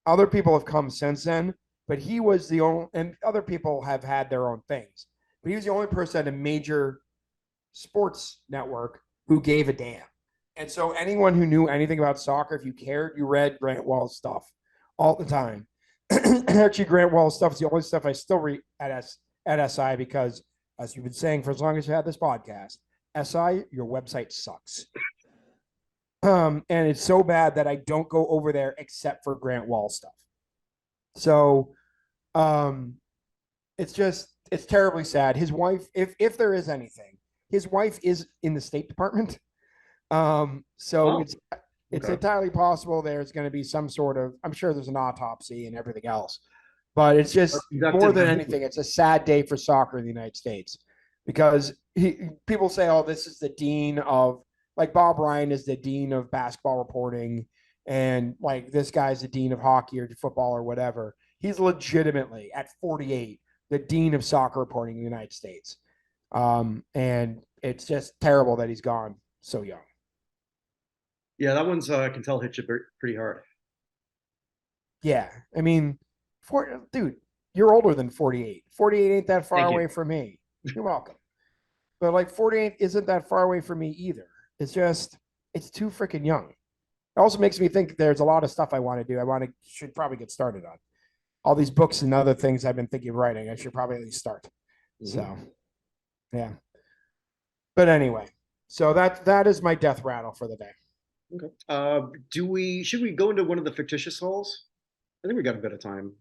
Other people have come since then, but he was the only, and other people have had their own things, but he was the only person at a major sports network who gave a damn. And so anyone who knew anything about soccer, if you cared, you read Grant Wall's stuff all the time. Actually, Grant Wall's stuff is the only stuff I still read at SI because, as you've been saying for as long as you had this podcast, SI, your website sucks. And it's so bad that I don't go over there except for Grant Wall stuff. So it's terribly sad. His wife, if there is anything, his wife is in the State Department. So it's Okay. entirely possible there's going to be some sort of, I'm sure there's an autopsy and everything else, but it's just more than anything, it's a sad day for soccer in the United States because people say, oh, this is the dean of, like Bob Ryan is the dean of basketball reporting, and like this guy's the dean of hockey or football or whatever. He's legitimately at 48 the dean of soccer reporting in the United States, and it's just terrible that he's gone so young. Yeah, that one's can tell hit you pretty hard. Yeah, I mean, dude, you're older than 48. 48 ain't that far Thank you. away from me. You're welcome. But like 48 isn't that far away from me either. It's just, it's too freaking young. It also makes me think there's a lot of stuff I want to do. Should probably get started on all these books and other things I've been thinking of writing. I should probably at least start. So, yeah. But anyway, so that is my death rattle for the day. Okay. Should we go into one of the fictitious halls? I think we got a bit of time.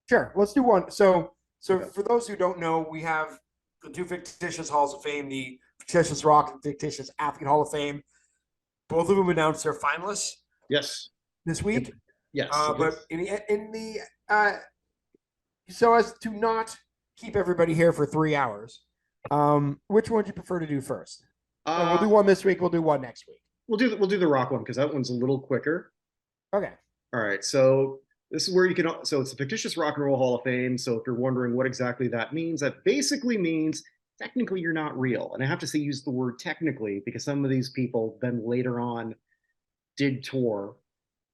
Sure. Let's do one. So for those who don't know, we have the two fictitious halls of fame, the Fictitious Rock and Fictitious Athlete Hall of Fame. Both of them announced their finalists. Yes. This week. Yes. But so as to not keep everybody here for 3 hours, which one do you prefer to do first? We'll do one this week. We'll do one next week. We'll do the rock one because that one's a little quicker. Okay. All right. So this is where you can. So it's the Fictitious Rock and Roll Hall of Fame. So if you're wondering what exactly that means, that basically means technically you're not real. And I have to say use the word technically because some of these people then later on did tour.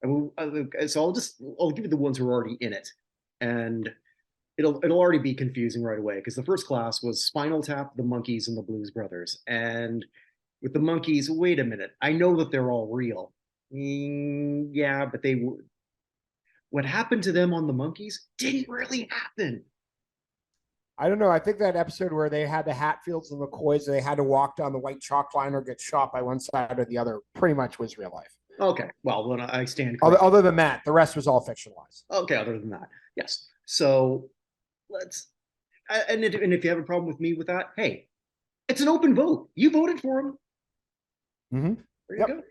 So I'll give you the ones who are already in it, and it'll already be confusing right away because the first class was Spinal Tap, the Monkees, and the Blues Brothers. And with the Monkees, wait a minute, I know that they're all real. Yeah, but what happened to them on the Monkees didn't really happen. I don't know. I think that episode where they had the Hatfields and McCoys, they had to walk down the white chalk line or get shot by one side or the other, pretty much was real life. Okay, well, then I stand corrected. Other than that, the rest was all fictionalized. Okay, other than that, yes. So and if you have a problem with me with that, hey, it's an open vote. You voted for him. Mm-hmm. There you go.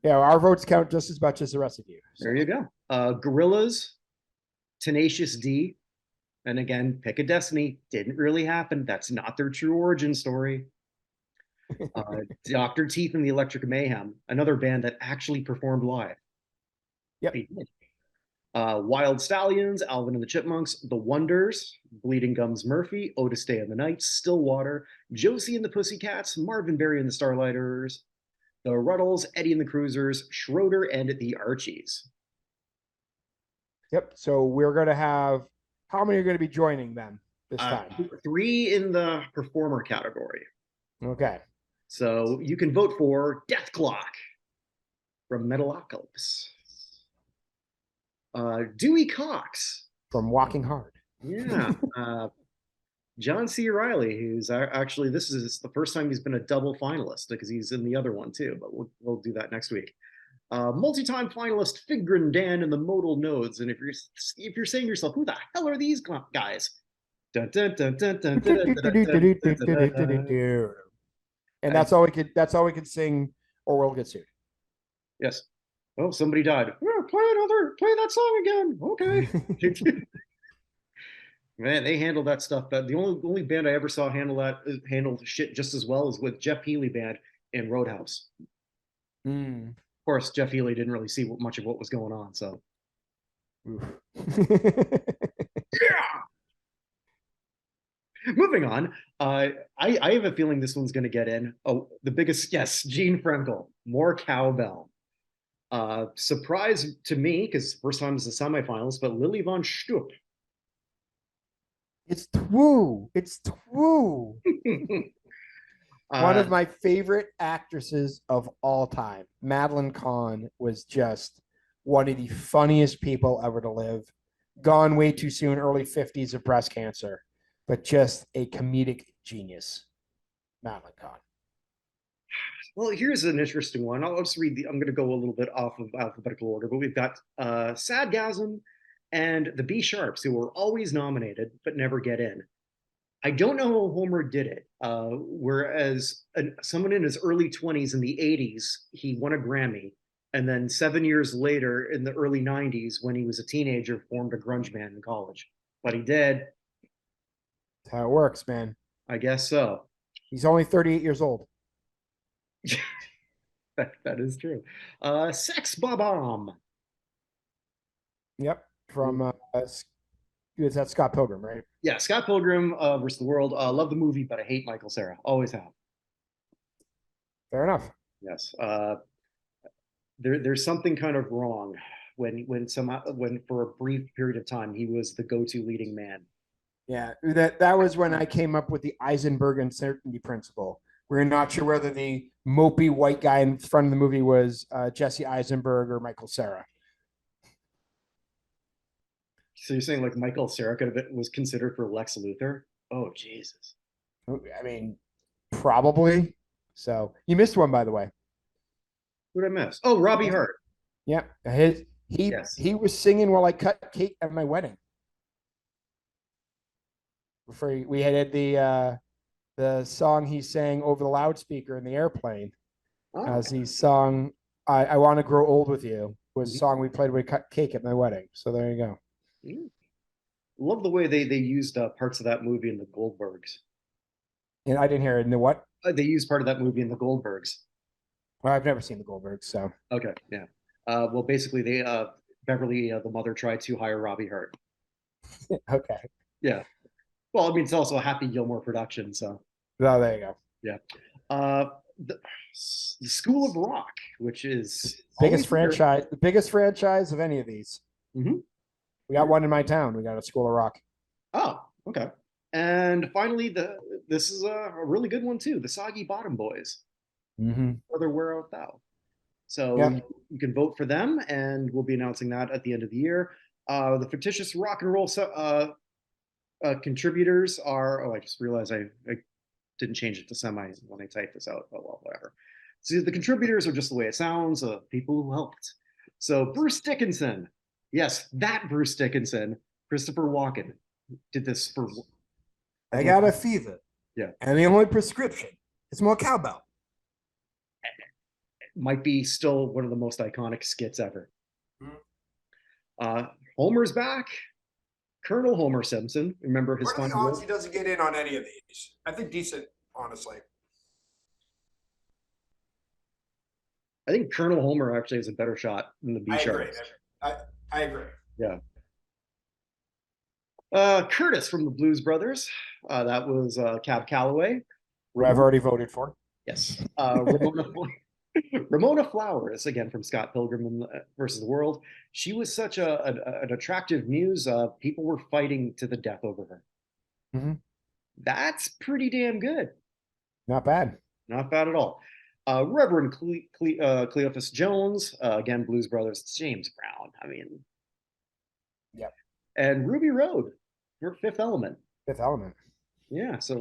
Yeah, our votes count just as much as the rest of you. So. There you go. Gorillas, Tenacious D, and again, Pick a Destiny. Didn't really happen. That's not their true origin story. Dr. Teeth and the Electric Mayhem, another band that actually performed live. Yep. Wild Stallions, Alvin and the Chipmunks, The Wonders, Bleeding Gums Murphy, Otis Day and the Nights, Stillwater, Josie and the Pussycats, Marvin Berry and the Starlighters, The Ruddles, Eddie and the Cruisers, Schroeder, and the Archies. Yep. So we're going to have, how many are going to be joining them this time? 3 in the performer category. Okay. So you can vote for Death Clock from Metalocalypse. Dewey Cox from Walking Hard. Yeah. John C. Reilly, who's actually, this is the first time he's been a double finalist because he's in the other one too, but we'll do that next week. Multi-time finalist Figrin Dan and the Modal Nodes. And if you're saying to yourself, who the hell are these guys? Dun, dun, dun, dun, dun, dun, dun, dun, and that's all we could sing, or we'll get sued. Yes. Oh, somebody died. Oh, play that song again. Okay. Man, they handle that stuff. The only band I ever saw handle shit just as well is with Jeff Healey band in Roadhouse. Of course, Jeff Healey didn't really see much of what was going on. So, yeah. Moving on, I have a feeling this one's going to get in. Oh, the biggest, yes, Gene Frankel, more cowbell. Surprise to me, because first time as a semifinalist, but Lily von Stupp. It's true. It's true. One of my favorite actresses of all time, Madeline Kahn, was just one of the funniest people ever to live. Gone way too soon, early 50s of breast cancer, but just a comedic genius. Madeline Kahn. Well, here's an interesting one. I'll just read I'm going to go a little bit off of alphabetical order, but we've got Sadgasm and the B Sharps, who were always nominated but never get in. I don't know how Homer did it. Whereas someone in his early 20s in the 80s, he won a Grammy. And then 7 years later, in the early 90s, when he was a teenager, formed a grunge band in college. But he did. That's how it works, man. I guess so. He's only 38 years old. That is true. Sex Bob-omb. Yep. From is that Scott Pilgrim, right? Yeah, Scott Pilgrim versus the World. Love the movie, but I hate Michael Cera. Always have. Fair enough. Yes. There's something kind of wrong when for a brief period of time he was the go-to leading man. Yeah, that was when I came up with the Eisenberg uncertainty principle. We're not sure whether the mopey white guy in front of the movie was Jesse Eisenberg or Michael Cera. So you're saying like Michael Cera was considered for Lex Luthor? Oh Jesus! I mean, probably. So you missed one, by the way. Who did I miss? Oh, Robbie Hart. Yeah, Yes. he was singing while I cut cake at my wedding. Before we had the song he sang over the loudspeaker in the airplane, as he sung I Want to Grow Old with You, was a song we played when we cut cake at my wedding. So there you go. Love the way they used parts of that movie in the Goldbergs. And I didn't hear it in the what? They used part of that movie in the Goldbergs. Well, I've never seen the Goldbergs, so. Okay, yeah. Well, basically, Beverly, the mother, tried to hire Robbie Hart. Okay. Yeah. Well, I mean, it's also a Happy Gilmore production, so. Oh, there you go. Yeah. The School of Rock, which is the biggest franchise of any of these. Mm-hmm. We got one in my town. We got a School of Rock. Oh, okay. And finally, this is a really good one too. The Soggy Bottom Boys. Mm-hmm. Whether Where Art Thou? So you can vote for them, and we'll be announcing that at the end of the year. The fictitious rock and roll contributors are. Oh, I just realized I didn't change it to semi when I typed this out. Oh well, whatever. So the contributors are just the way it sounds. People who helped. So Bruce Dickinson, yes, that Bruce Dickinson, Christopher Walken did this for. I got a fever. Yeah, and the only prescription is more cowbell. Might be still one of the most iconic skits ever. Homer's back. Colonel Homer Simpson. Remember his fun? What are the odds he doesn't get in on any of these? I think decent, honestly. I think Colonel Homer actually has a better shot than the B Sharps. I agree. Yeah. Curtis from the Blues Brothers. That was Cab Calloway. Who I've already voted for. Yes. Ramona Flowers, again from Scott Pilgrim versus the World. She was such an attractive muse. People were fighting to the death over her. Mm-hmm. That's pretty damn good. Not bad. Not bad at all. Reverend Cleophas Jones, again, Blues Brothers. It's James Brown. I mean, yep. And Ruby Road, your Fifth Element. Fifth Element. Yeah, so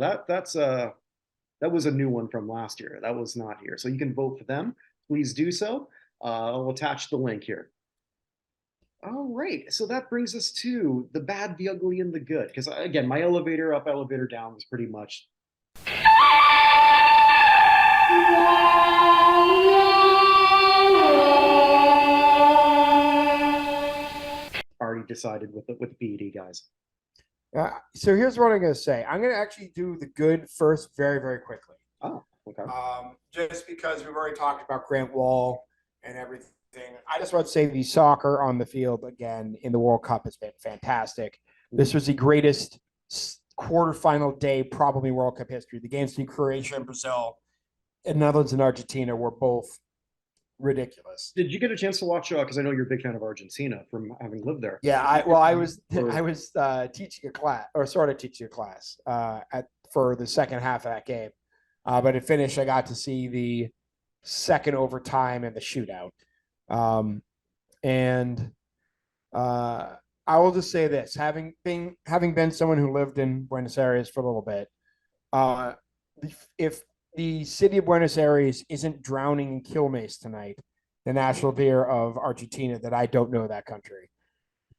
that was a new one from last year. That was not here. So you can vote for them. Please do so. I'll attach the link here. All right. So that brings us to the bad, the ugly, and the good. Because again, my elevator up, elevator down was pretty much. Already decided with the PED guys. So here's what I'm going to say. I'm going to actually do the good first very, very quickly. Oh, okay. Just because we've already talked about Grant Wall and everything. I just want to say the soccer on the field again in the World Cup has been fantastic. This was the greatest quarterfinal day probably in World Cup history. The games between Croatia and Brazil and Netherlands and Argentina were both ridiculous. Did you get a chance to watch? Because I know you're a big fan of Argentina from having lived there. Yeah, I was teaching a class, or sort of teaching a class for the second half of that game. But it finished. I got to see the second overtime and the shootout. And I will just say this: having been someone who lived in Buenos Aires for a little bit, uh, if the city of Buenos Aires isn't drowning in Quilmes tonight, the national beer of Argentina, that I don't know that country.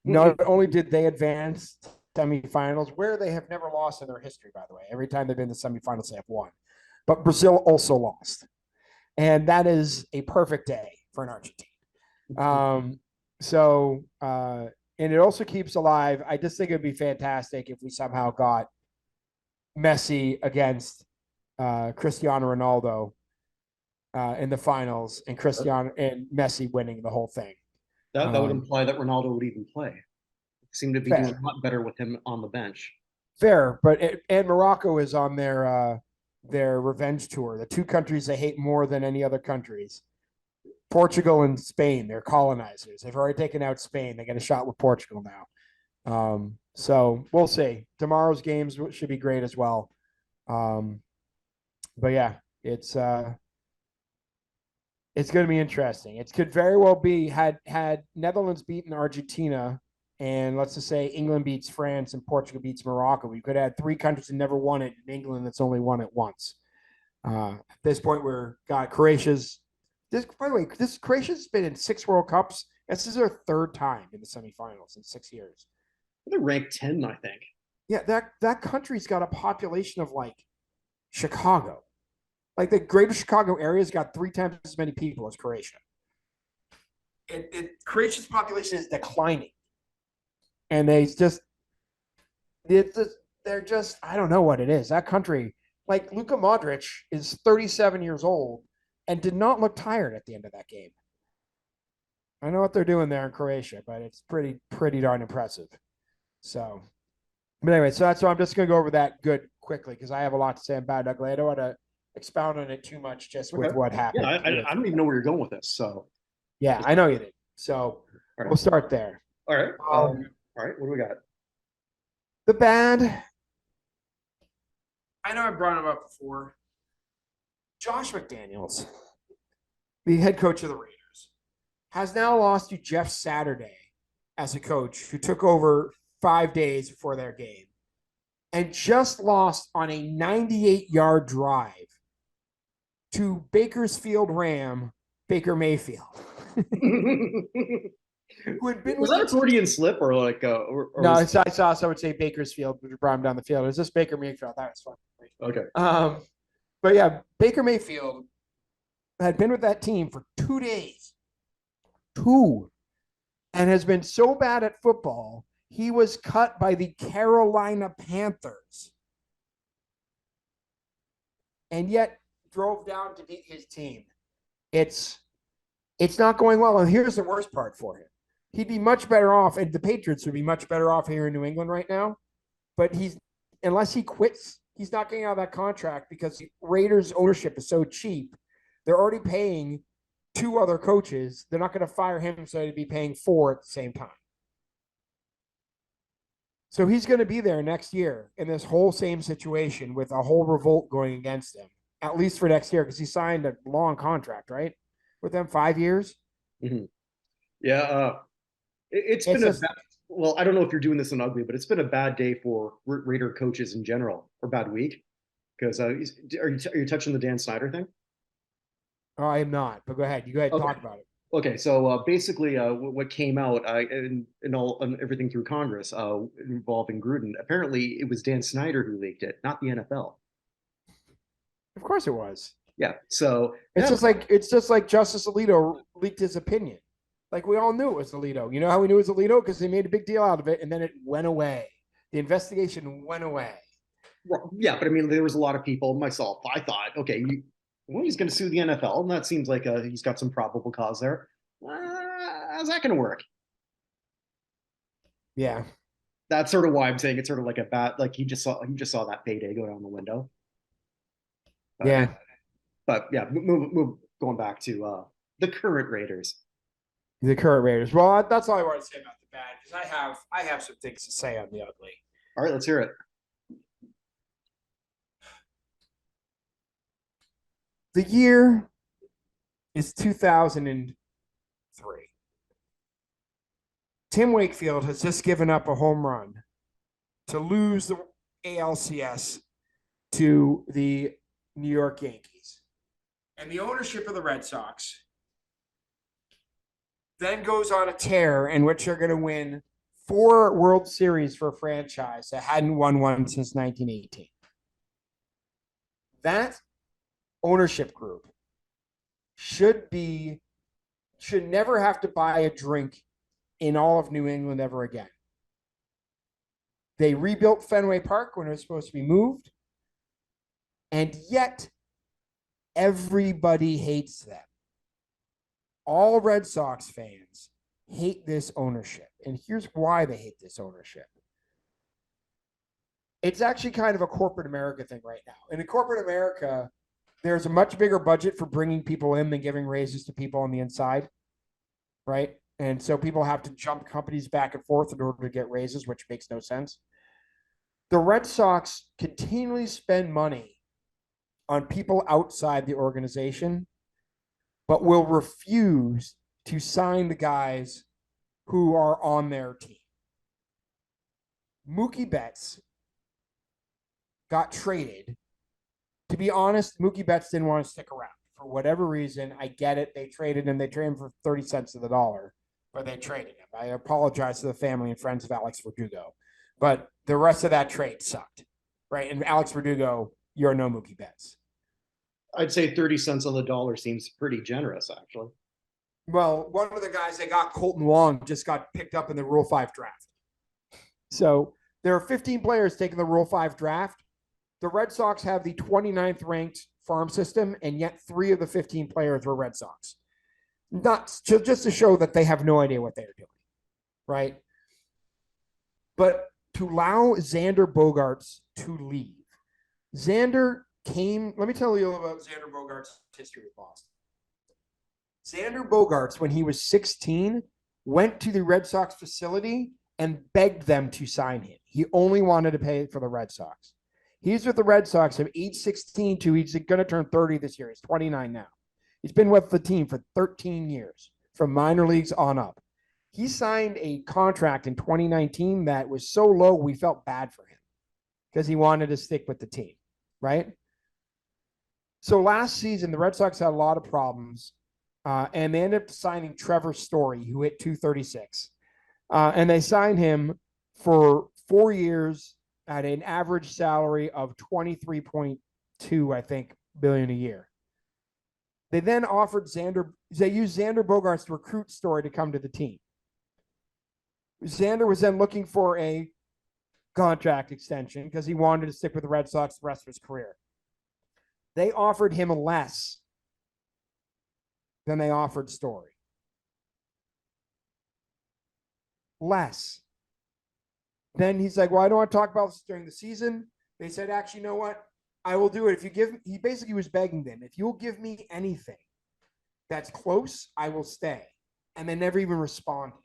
Not only did they advance semifinals, where they have never lost in their history, by the way. Every time they've been in the semifinals, they have won. But Brazil also lost. And that is a perfect day for an Argentine. And it also keeps alive. I just think it'd be fantastic if we somehow got Messi against Cristiano Ronaldo in the finals, and Cristiano and Messi winning the whole thing. That would imply that Ronaldo would even play. Seem to be doing a lot better with him on the bench. Fair, but and Morocco is on their revenge tour. The two countries they hate more than any other countries. Portugal and Spain, they're colonizers. They've already taken out Spain. They get a shot with Portugal now. So we'll see. Tomorrow's games should be great as well. But yeah, it's going to be interesting. It could very well be had Netherlands beaten Argentina, and let's just say England beats France and Portugal beats Morocco. We could have three countries that never won it, and England that's only won it once. At this point, we're got Croatia's. By the way, Croatia's been in 6 World Cups. This is their 3rd time in the semifinals in 6 years. They're ranked 10, I think. Yeah, that country's got a population of like Chicago. Like the greater Chicago area's got 3 times as many people as Croatia. Croatia's population is declining. And they're just, I don't know what it is. That country, like Luka Modric is 37 years old and did not look tired at the end of that game. I know what they're doing there in Croatia, but it's pretty darn impressive. So, but anyway, so I'm just going to go over that good quickly because I have a lot to say on Bad Ugly. I don't want to expound on it too much just with what happened. Yeah, I don't even know where you're going with this. So, yeah, I know you did. So we'll start there. All right. All right. What do we got? The bad. I know I brought him up before. Josh McDaniels, the head coach of the Raiders, has now lost to Jeff Saturday as a coach who took over 5 days before their game and just lost on a 98-yard drive to Bakersfield Ram, Baker Mayfield. Who had been was that a Freudian slip or like or no, I saw someone say Bakersfield, but brought him down the field. It was just Baker Mayfield. That was fun. Okay. But yeah, Baker Mayfield had been with that team for 2 days. 2. And has been so bad at football, he was cut by the Carolina Panthers. And yet drove down to beat his team. It's not going well. And here's the worst part for him. He'd be much better off, and the Patriots would be much better off here in New England right now. But unless he quits, he's not getting out of that contract because the Raiders ownership is so cheap. They're already paying 2 other coaches. They're not going to fire him, so they'd be paying 4 at the same time. So he's going to be there next year in this whole same situation with a whole revolt going against him, at least for next year, because he signed a long contract, right? With them 5 years. Mm-hmm. Yeah. It's been well, I don't know if you're doing this in ugly, but it's been a bad day for Raider coaches in general, or bad week. Because are you touching the Dan Snyder thing? Oh, I am not, but go ahead. You go ahead and talk about it. Okay, so basically, what came out in everything through Congress involving Gruden, apparently it was Dan Snyder who leaked it, not the NFL. Of course, it was. Yeah, so it's just like Justice Alito leaked his opinion. Like we all knew it was Alito. You know how we knew it was Alito? Because they made a big deal out of it, and then it went away. The investigation went away. Well, yeah, but I mean, there was a lot of people, myself. I thought, okay, he's going to sue the NFL, and that seems like he's got some probable cause there. How's that going to work? Yeah, that's sort of why I'm saying it's sort of like a bad, like he just saw that payday go down the window. But yeah, going back to the current Raiders. The current Raiders. Well, that's all I want to say about the bad because I have some things to say on the ugly. All right, let's hear it. The year is 2003. Tim Wakefield has just given up a home run to lose the ALCS to the New York Yankees. And the ownership of the Red Sox then goes on a tear in which they're going to win 4 World Series for a franchise that hadn't won one since 1918. That ownership group should never have to buy a drink in all of New England ever again. They rebuilt Fenway Park when it was supposed to be moved, and yet everybody hates them. All Red Sox fans hate this ownership, and here's why they hate this ownership. It's actually kind of a corporate America thing right now. And in corporate America, there's a much bigger budget for bringing people in than giving raises to people on the inside, right? And so people have to jump companies back and forth in order to get raises, which makes no sense. The Red Sox continually spend money on people outside the organization, but will refuse to sign the guys who are on their team. Mookie Betts got traded. To be honest, Mookie Betts didn't want to stick around. For whatever reason, I get it. They traded him. They traded him for 30 cents of the dollar, but they traded him. I apologize to the family and friends of Alex Verdugo, but the rest of that trade sucked, right? And Alex Verdugo, you're no Mookie Betts. I'd say 30 cents on the dollar seems pretty generous, actually. Well, one of the guys they got, Colton Wong, just got picked up in the Rule 5 draft. So there are 15 players taking the Rule 5 draft. The Red Sox have the 29th ranked farm system, and yet 3 of the 15 players were Red Sox. Not just to show that they have no idea what they're doing, right? But to allow Xander Bogaerts to leave. Xander came, let me tell you about Xander Bogaerts' history with Boston. Xander Bogaerts, when he was 16, went to the Red Sox facility and begged them to sign him. He only wanted to pay for the Red Sox. He's with the Red Sox from age 16 to he's going to turn 30 this year. He's 29 now. He's been with the team for 13 years, from minor leagues on up. He signed a contract in 2019 that was so low we felt bad for him because he wanted to stick with the team, right? So last season, the Red Sox had a lot of problems, and they ended up signing Trevor Story, who hit 236. And they signed him for 4 years at an average salary of 23.2, I think, billion a year. They then offered they used Xander Bogaerts to recruit Story to come to the team. Xander was then looking for a contract extension because he wanted to stick with the Red Sox the rest of his career. They offered him less than they offered Story. Less. Then he's like, well, I don't want to talk about this during the season. They said, actually, you know what? I will do it. If you give, he basically was begging them, if you'll give me anything that's close, I will stay. And they never even responded.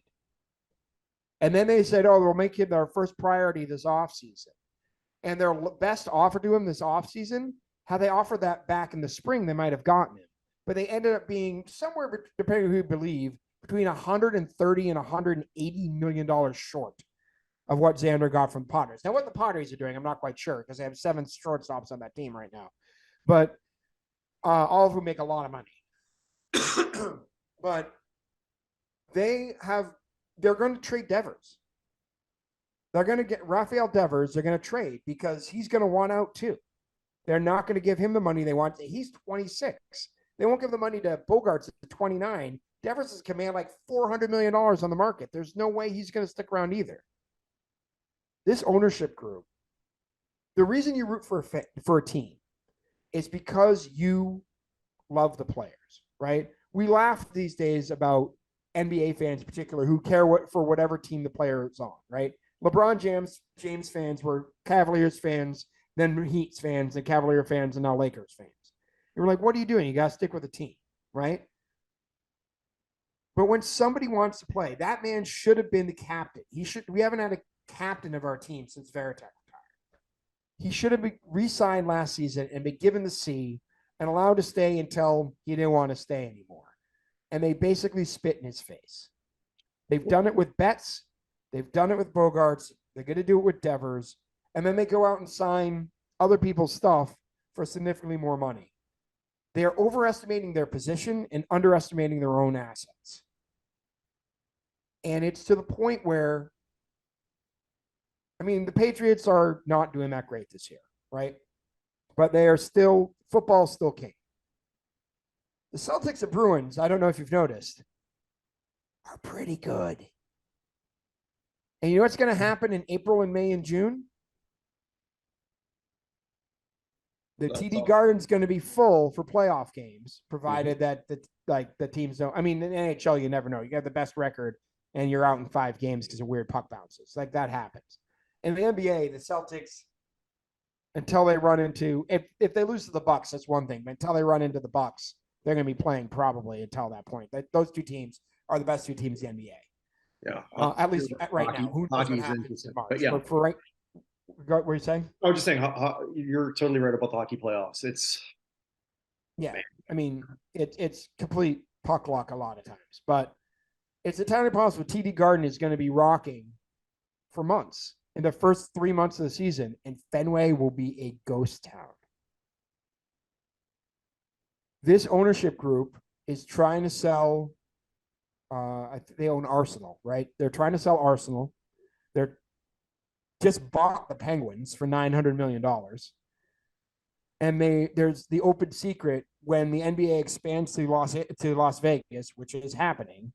And then they said, oh, we'll make him our first priority this offseason. And their best offer to him this offseason, had they offered that back in the spring, they might have gotten him. But they ended up being somewhere, depending on who you believe, between $130 and $180 million short of what Xander got from the Padres. Now, what the Padres are doing, I'm not quite sure because they have 7 shortstops on that team right now. But all of whom make a lot of money. But they're going to trade Devers. They're going to get Rafael Devers. They're going to trade because he's going to want out too. They're not going to give him the money they want. He's 26. They won't give the money to Bogaerts at 29. Devers is command like $400 million on the market. There's no way he's going to stick around either. This ownership group, the reason you root for a team is because you love the players, right? We laugh these days about NBA fans in particular who care for whatever team the player is on, right? LeBron James fans were Cavaliers fans, then Heat fans, and Cavalier fans, and now Lakers fans. You're like, what are you doing? You got to stick with a team, right? But when somebody wants to play, that man should have been the captain. We haven't had a captain of our team since Veritek retired. He should have been re-signed last season and been given the C and allowed to stay until he didn't want to stay anymore. And they basically spit in his face. They've done it with Betts. They've done it with Bogarts. They're going to do it with Devers. And then they go out and sign other people's stuff for significantly more money. They are overestimating their position and underestimating their own assets. And it's to the point where, I mean, the Patriots are not doing that great this year, right? But they are still, football's still king. The Celtics and Bruins, I don't know if you've noticed, are pretty good. And you know what's going to happen in April and May and June? The TD Garden's going to be full for playoff games, provided that the teams don't. I mean, in the NHL, you never know. You got the best record, and you're out in 5 games because of weird puck bounces. Like that happens. In the NBA, the Celtics, until they run into if they lose to the Bucks, that's one thing. But until they run into the Bucks, they're going to be playing probably until that point. Those 2 teams are the best 2 teams in the NBA. Yeah, at least right now. Who knows what happens in March? But yeah, but for right. What were you saying? I was just saying, you're totally right about the hockey playoffs. It's man. I mean, it's complete puck luck a lot of times, but it's entirely possible TD Garden is going to be rocking for months in the first 3 months of the season, and Fenway will be a ghost town. This ownership group is trying to sell. They own Arsenal, right? They're trying to sell Arsenal. They're just bought the Penguins for $900 million. And there's the open secret when the NBA expands to Las Vegas, which is happening.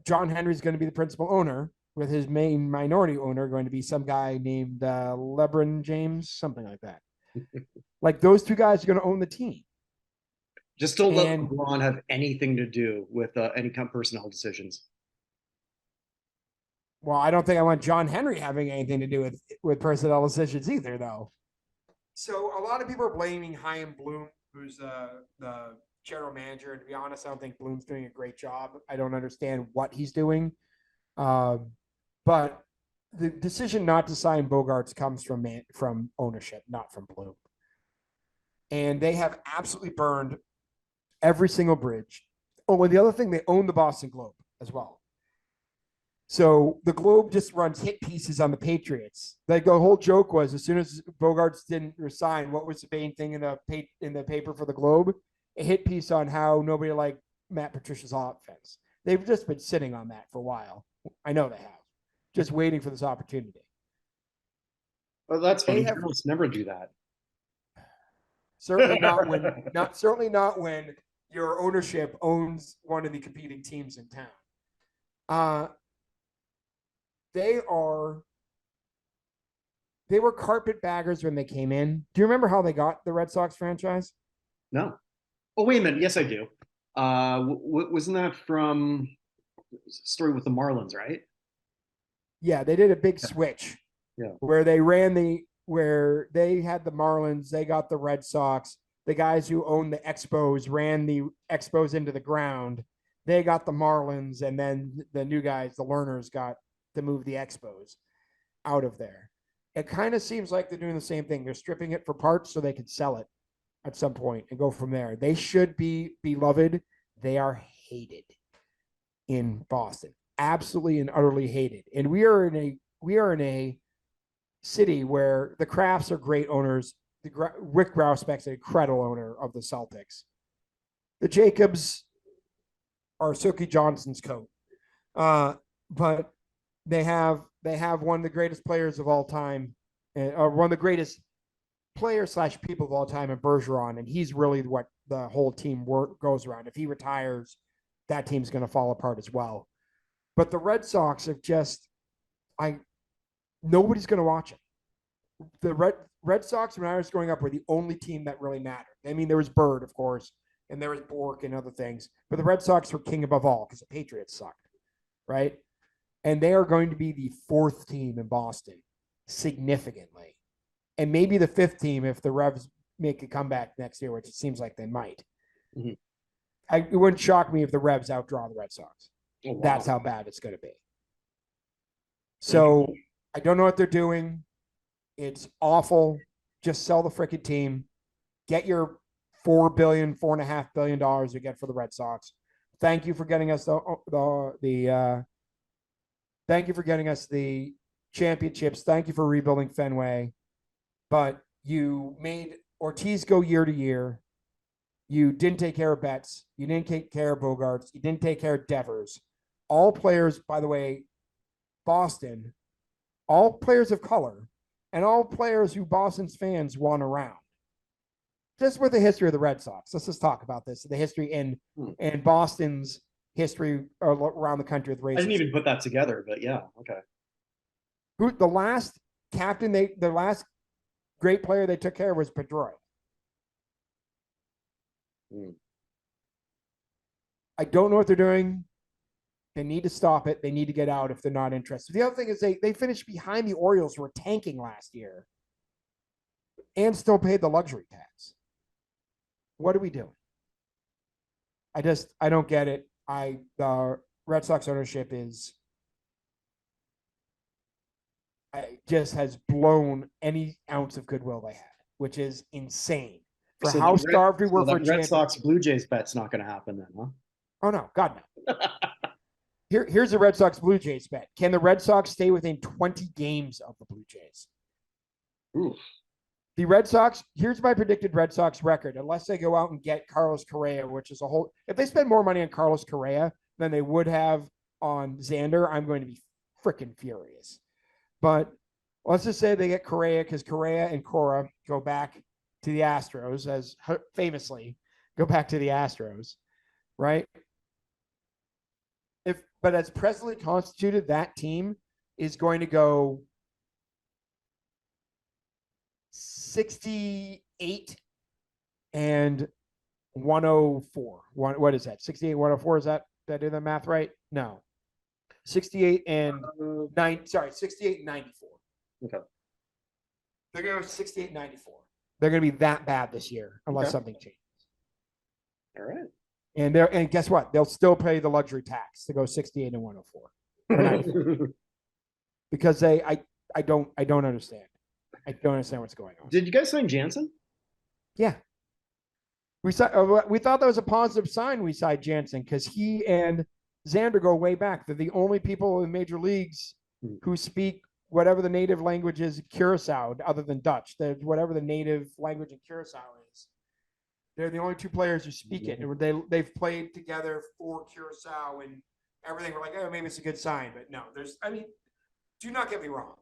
John Henry's going to be the principal owner, with his main minority owner going to be some guy named LeBron James, something like that. Like those 2 guys are going to own the team. Just don't let LeBron have anything to do with any kind of personnel decisions. Well, I don't think I want John Henry having anything to do with personnel decisions either, though. So a lot of people are blaming Chaim Bloom, who's the general manager. And to be honest, I don't think Bloom's doing a great job. I don't understand what he's doing. But the decision not to sign Bogarts comes from ownership, not from Bloom. And they have absolutely burned every single bridge. Oh, and the other thing, they own the Boston Globe as well. So the Globe just runs hit pieces on the Patriots. Like the whole joke was, as soon as Bogarts didn't resign, what was the main thing in the paper for the Globe? A hit piece on how nobody liked Matt Patricia's offense. They've just been sitting on that for a while. I know they have, just waiting for this opportunity. Well, that's funny. Journalists never do that. Certainly not when your ownership owns one of the competing teams in town. They were carpetbaggers when they came in. Do you remember how they got the Red Sox franchise? No. Oh, wait a minute. Yes, I do. Wasn't that from story with the Marlins, right? Yeah, they did a big switch. Yeah. Where they had the Marlins, they got the Red Sox. The guys who owned the Expos ran the Expos into the ground. They got the Marlins, and then the new guys, the learners, got to move the Expos out of there. It kind of seems like they're doing the same thing. They're stripping it for parts so they can sell it at some point and go from there. They should be beloved. They are hated in Boston, absolutely and utterly hated. And we are in a city where the Crafts are great owners. Rick Grousbeck's an incredible owner of the Celtics. The Jacobs are Silky Johnson's coat, but they have one of the greatest players of all time, or one of the greatest players / people of all time in Bergeron, and he's really what the whole team goes around. If he retires, that team's going to fall apart as well. But the Red Sox have nobody's going to watch it. The Red Sox, when I was growing up, were the only team that really mattered. I mean, there was Bird, of course, and there was Bork and other things, but the Red Sox were king above all because the Patriots sucked, right? And they are going to be the 4th team in Boston significantly, and maybe the 5th team if the Revs make a comeback next year, which it seems like they might. Mm-hmm. It wouldn't shock me if the Revs outdraw the Red Sox. Oh, wow. That's how bad it's going to be. So I don't know what they're doing. It's awful. Just sell the freaking team. get your $4.5 billion you get for the Red Sox. Thank you for getting us thank you for getting us the championships. Thank you for rebuilding Fenway. But you made Ortiz go year to year. You didn't take care of Betts. You didn't take care of Bogarts. You didn't take care of Devers. All players, by the way, Boston, all players of color, and all players who Boston's fans want around. Just with the history of the Red Sox. Let's just talk about this. The history and Boston's history around the country with racism. I didn't even put that together, but yeah, okay. The last captain, the last great player they took care of was Pedroia. I don't know what they're doing. They need to stop it. They need to get out if they're not interested. The other thing is they finished behind the Orioles, who were tanking last year, and still paid the luxury tax. What are we doing? I don't get it. The Red Sox ownership just has blown any ounce of goodwill they had, which is insane. For So how starved we were for Red Sox Blue Jays bet's not going to happen then, huh? Oh no, God no. Here's the Red Sox Blue Jays bet. Can the Red Sox stay within 20 games of the Blue Jays? Oof. The Red Sox, here's my predicted Red Sox record, unless they go out and get Carlos Correa, which is if they spend more money on Carlos Correa than they would have on Xander, I'm going to be freaking furious. But let's just say they get Correa, because Correa and Cora go back to the Astros, as famously go back to the Astros, right? But as presently constituted, that team is going to go 68 and 104. What is that? 68, 104. Is that, did I do the math right? No. 68 and 68 and 94. Okay. They're going to go 68 and 94. They're going to be that bad this year unless something changes. All right. And guess what? They'll still pay the luxury tax to go 68 and 104. Because I don't understand. I don't understand what's going on. Did you guys sign Jansen? Yeah. We thought that was a positive sign we signed Jansen, because he and Xander go way back. They're the only people in major leagues who speak whatever the native language is, Curacao, other than Dutch. Whatever the native language in Curacao is. They're the only two players who speak it. And they've played together for Curacao and everything. We're like, oh, maybe it's a good sign. But no, do not get me wrong.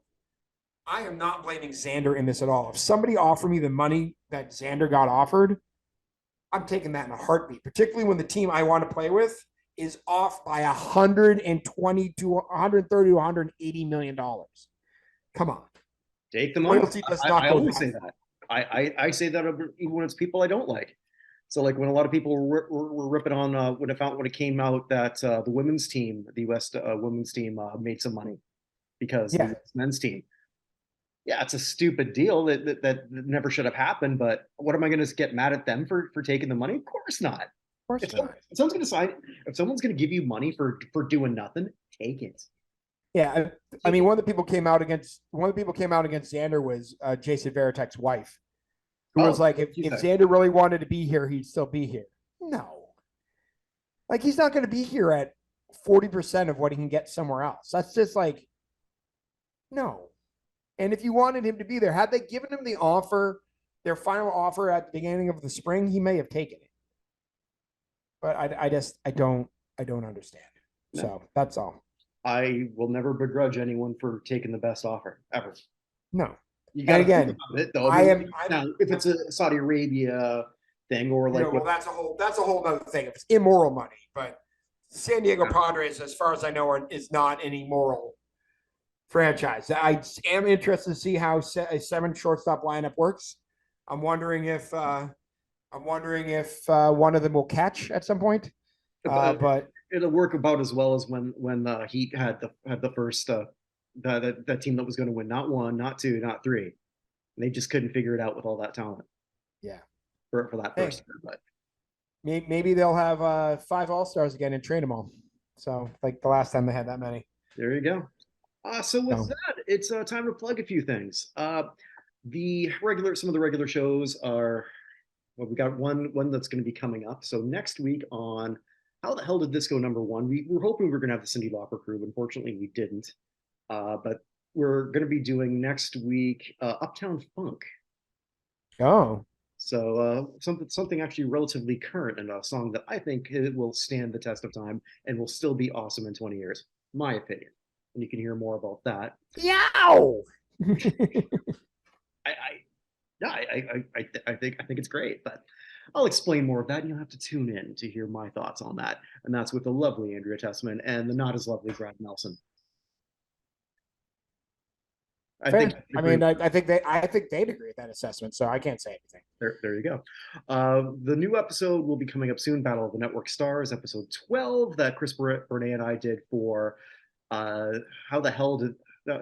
I am not blaming Xander in this at all. If somebody offered me the money that Xander got offered, I'm taking that in a heartbeat, particularly when the team I want to play with is off by 120 to 130 to 180 million dollars. Come on. Take the money. I always say that. I say that even when it's people I don't like. So like when a lot of people were ripping on when it came out that the women's team, the U.S. Women's team made some money because the US men's team. Yeah, it's a stupid deal that never should have happened. But what am I going to get mad at them for taking the money? Of course not. Of course not. If someone's going to give you money for doing nothing, take it. Yeah, I mean, one of the people came out against Xander was Jason Varitek's wife, who was like, if Xander really wanted to be here, he'd still be here. No, like he's not going to be here at 40% of what he can get somewhere else. That's just like, no. And if you wanted him to be there, had they given him the offer, their final offer at the beginning of the spring, he may have taken it. But I don't understand. No. So that's all. I will never begrudge anyone for taking the best offer ever. No. You got to think about it though. Now, if it's a Saudi Arabia thing or like, well, that's a whole other thing. If it's immoral money, but San Diego Padres, as far as I know, is not an immoral franchise. I am interested to see how a 7 shortstop lineup works. I'm wondering if one of them will catch at some point. But it'll work about as well as when the Heat had the first that team that was going to win not 1, not 2, not 3. And they just couldn't figure it out with all that talent. Yeah, for that first year. But maybe they'll have 5 All-Stars again and trade them all. So like the last time they had that many. There you go. So with that, it's time to plug a few things. Some of the regular shows are Well, we got one that's going to be coming up. So next week on How the Hell Did This Go Number One? We were hoping we were going to have the Cindy Lauper crew. Unfortunately, we didn't. But we're going to be doing next week Uptown Funk. Oh, So something actually relatively current and a song that I think it will stand the test of time and will still be awesome in 20 years, my opinion. And you can hear more about that. yow! I yeah, I think it's great, but I'll explain more of that, and you'll have to tune in to hear my thoughts on that. And that's with the lovely Andrea Tessman and the not as lovely Brad Nelson. I Fair. think I mean, I think they'd agree with that assessment, so I can't say anything. there you go. The new episode will be coming up soon. Battle of the Network Stars, episode 12, that Chris Burnett and I did for how the hell did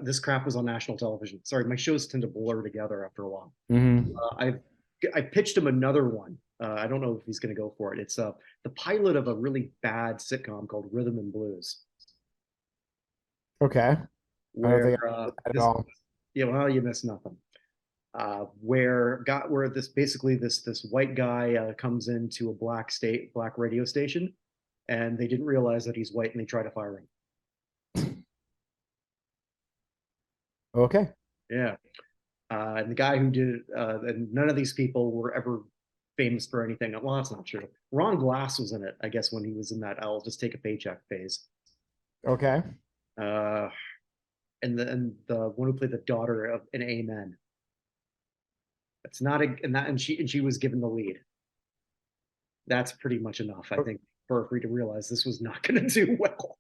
this crap was on national television. Sorry, my shows tend to blur together after a while. Mm-hmm. I pitched him another one. I don't know if he's going to go for it. It's the pilot of a really bad sitcom called Rhythm and Blues. Okay. I don't think at all. Yeah, well, you missed nothing. Where this basically this white guy comes into a black radio station, and they didn't realize that he's white, and they try to fire him. Okay. Yeah. And the guy who did it, and none of these people were ever famous for anything. Well, that's not true. Ron Glass was in it, I guess, when he was in that I'll just take a paycheck phase. Okay. And the one who played the daughter of an Amen. That's not a and she was given the lead. That's pretty much enough, I think, for you to realize this was not going to do well.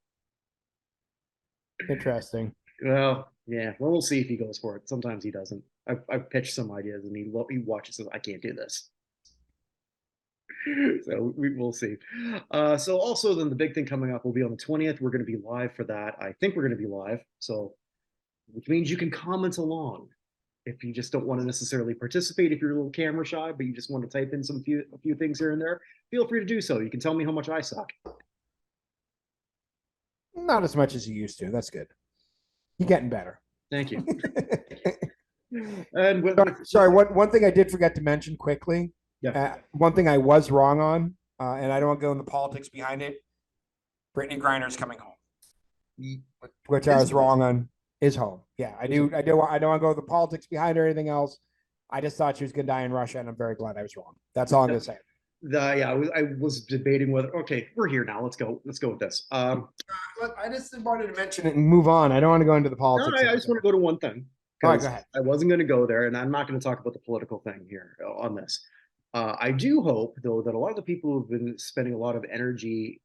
Interesting. Well, yeah. Well, we'll see if he goes for it. Sometimes he doesn't. I've pitched some ideas, and he watches and I can't do this. So we'll see. So also then the big thing coming up will be on the 20th. We're going to be live for that. I think we're going to be live. So which means you can comment along if you just don't want to necessarily participate, if you're a little camera shy, but you just want to type in a few things here and there, feel free to do so. You can tell me how much I suck. Not as much as you used to. That's good. You're getting better. Thank you. And sorry, one thing I did forget to mention quickly. Yeah. One thing I was wrong on, and I don't want to go into the politics behind it. Brittany Griner's coming home, which I was wrong on. Is home. Yeah, I don't want to go with the politics behind her or anything else. I just thought she was going to die in Russia, and I'm very glad I was wrong. That's all I'm going to say. I was debating whether, okay, we're here now. Let's go with this. I just wanted to mention it and move on. I don't want to go into the politics. No, I just want to go to one thing. All right, go ahead. I wasn't going to go there, and I'm not going to talk about the political thing here on this. I do hope, though, that a lot of the people who've been spending a lot of energy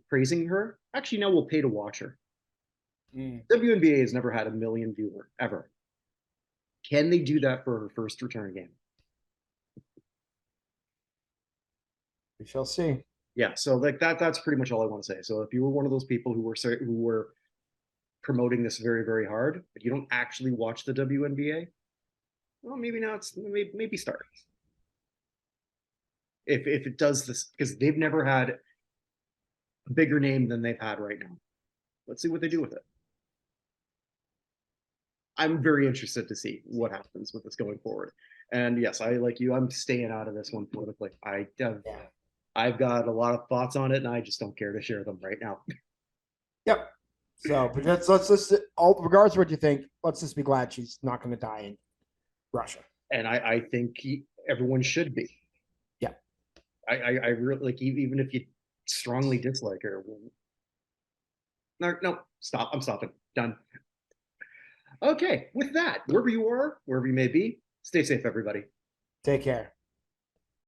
praising her, actually now will pay to watch her. WNBA has never had 1 million viewer ever. Can they do that for her first return game? We shall see. Yeah, so like that's pretty much all I want to say. So if you were one of those people who were promoting this very, very hard, but you don't actually watch the WNBA, well, maybe now maybe start. If it does this, because they've never had a bigger name than they've had right now. Let's see what they do with it. I'm very interested to see what happens with this going forward. And yes, I like you. I'm staying out of this one politically. I've got a lot of thoughts on it, and I just don't care to share them right now. Yep. So, but let's just, regardless of what you think, let's just be glad she's not going to die in Russia. And I think everyone should be. Yeah. I really like, even if you strongly dislike her. No, stop. I'm stopping. Done. Okay, with that, wherever you are, wherever you may be, stay safe, everybody. Take care.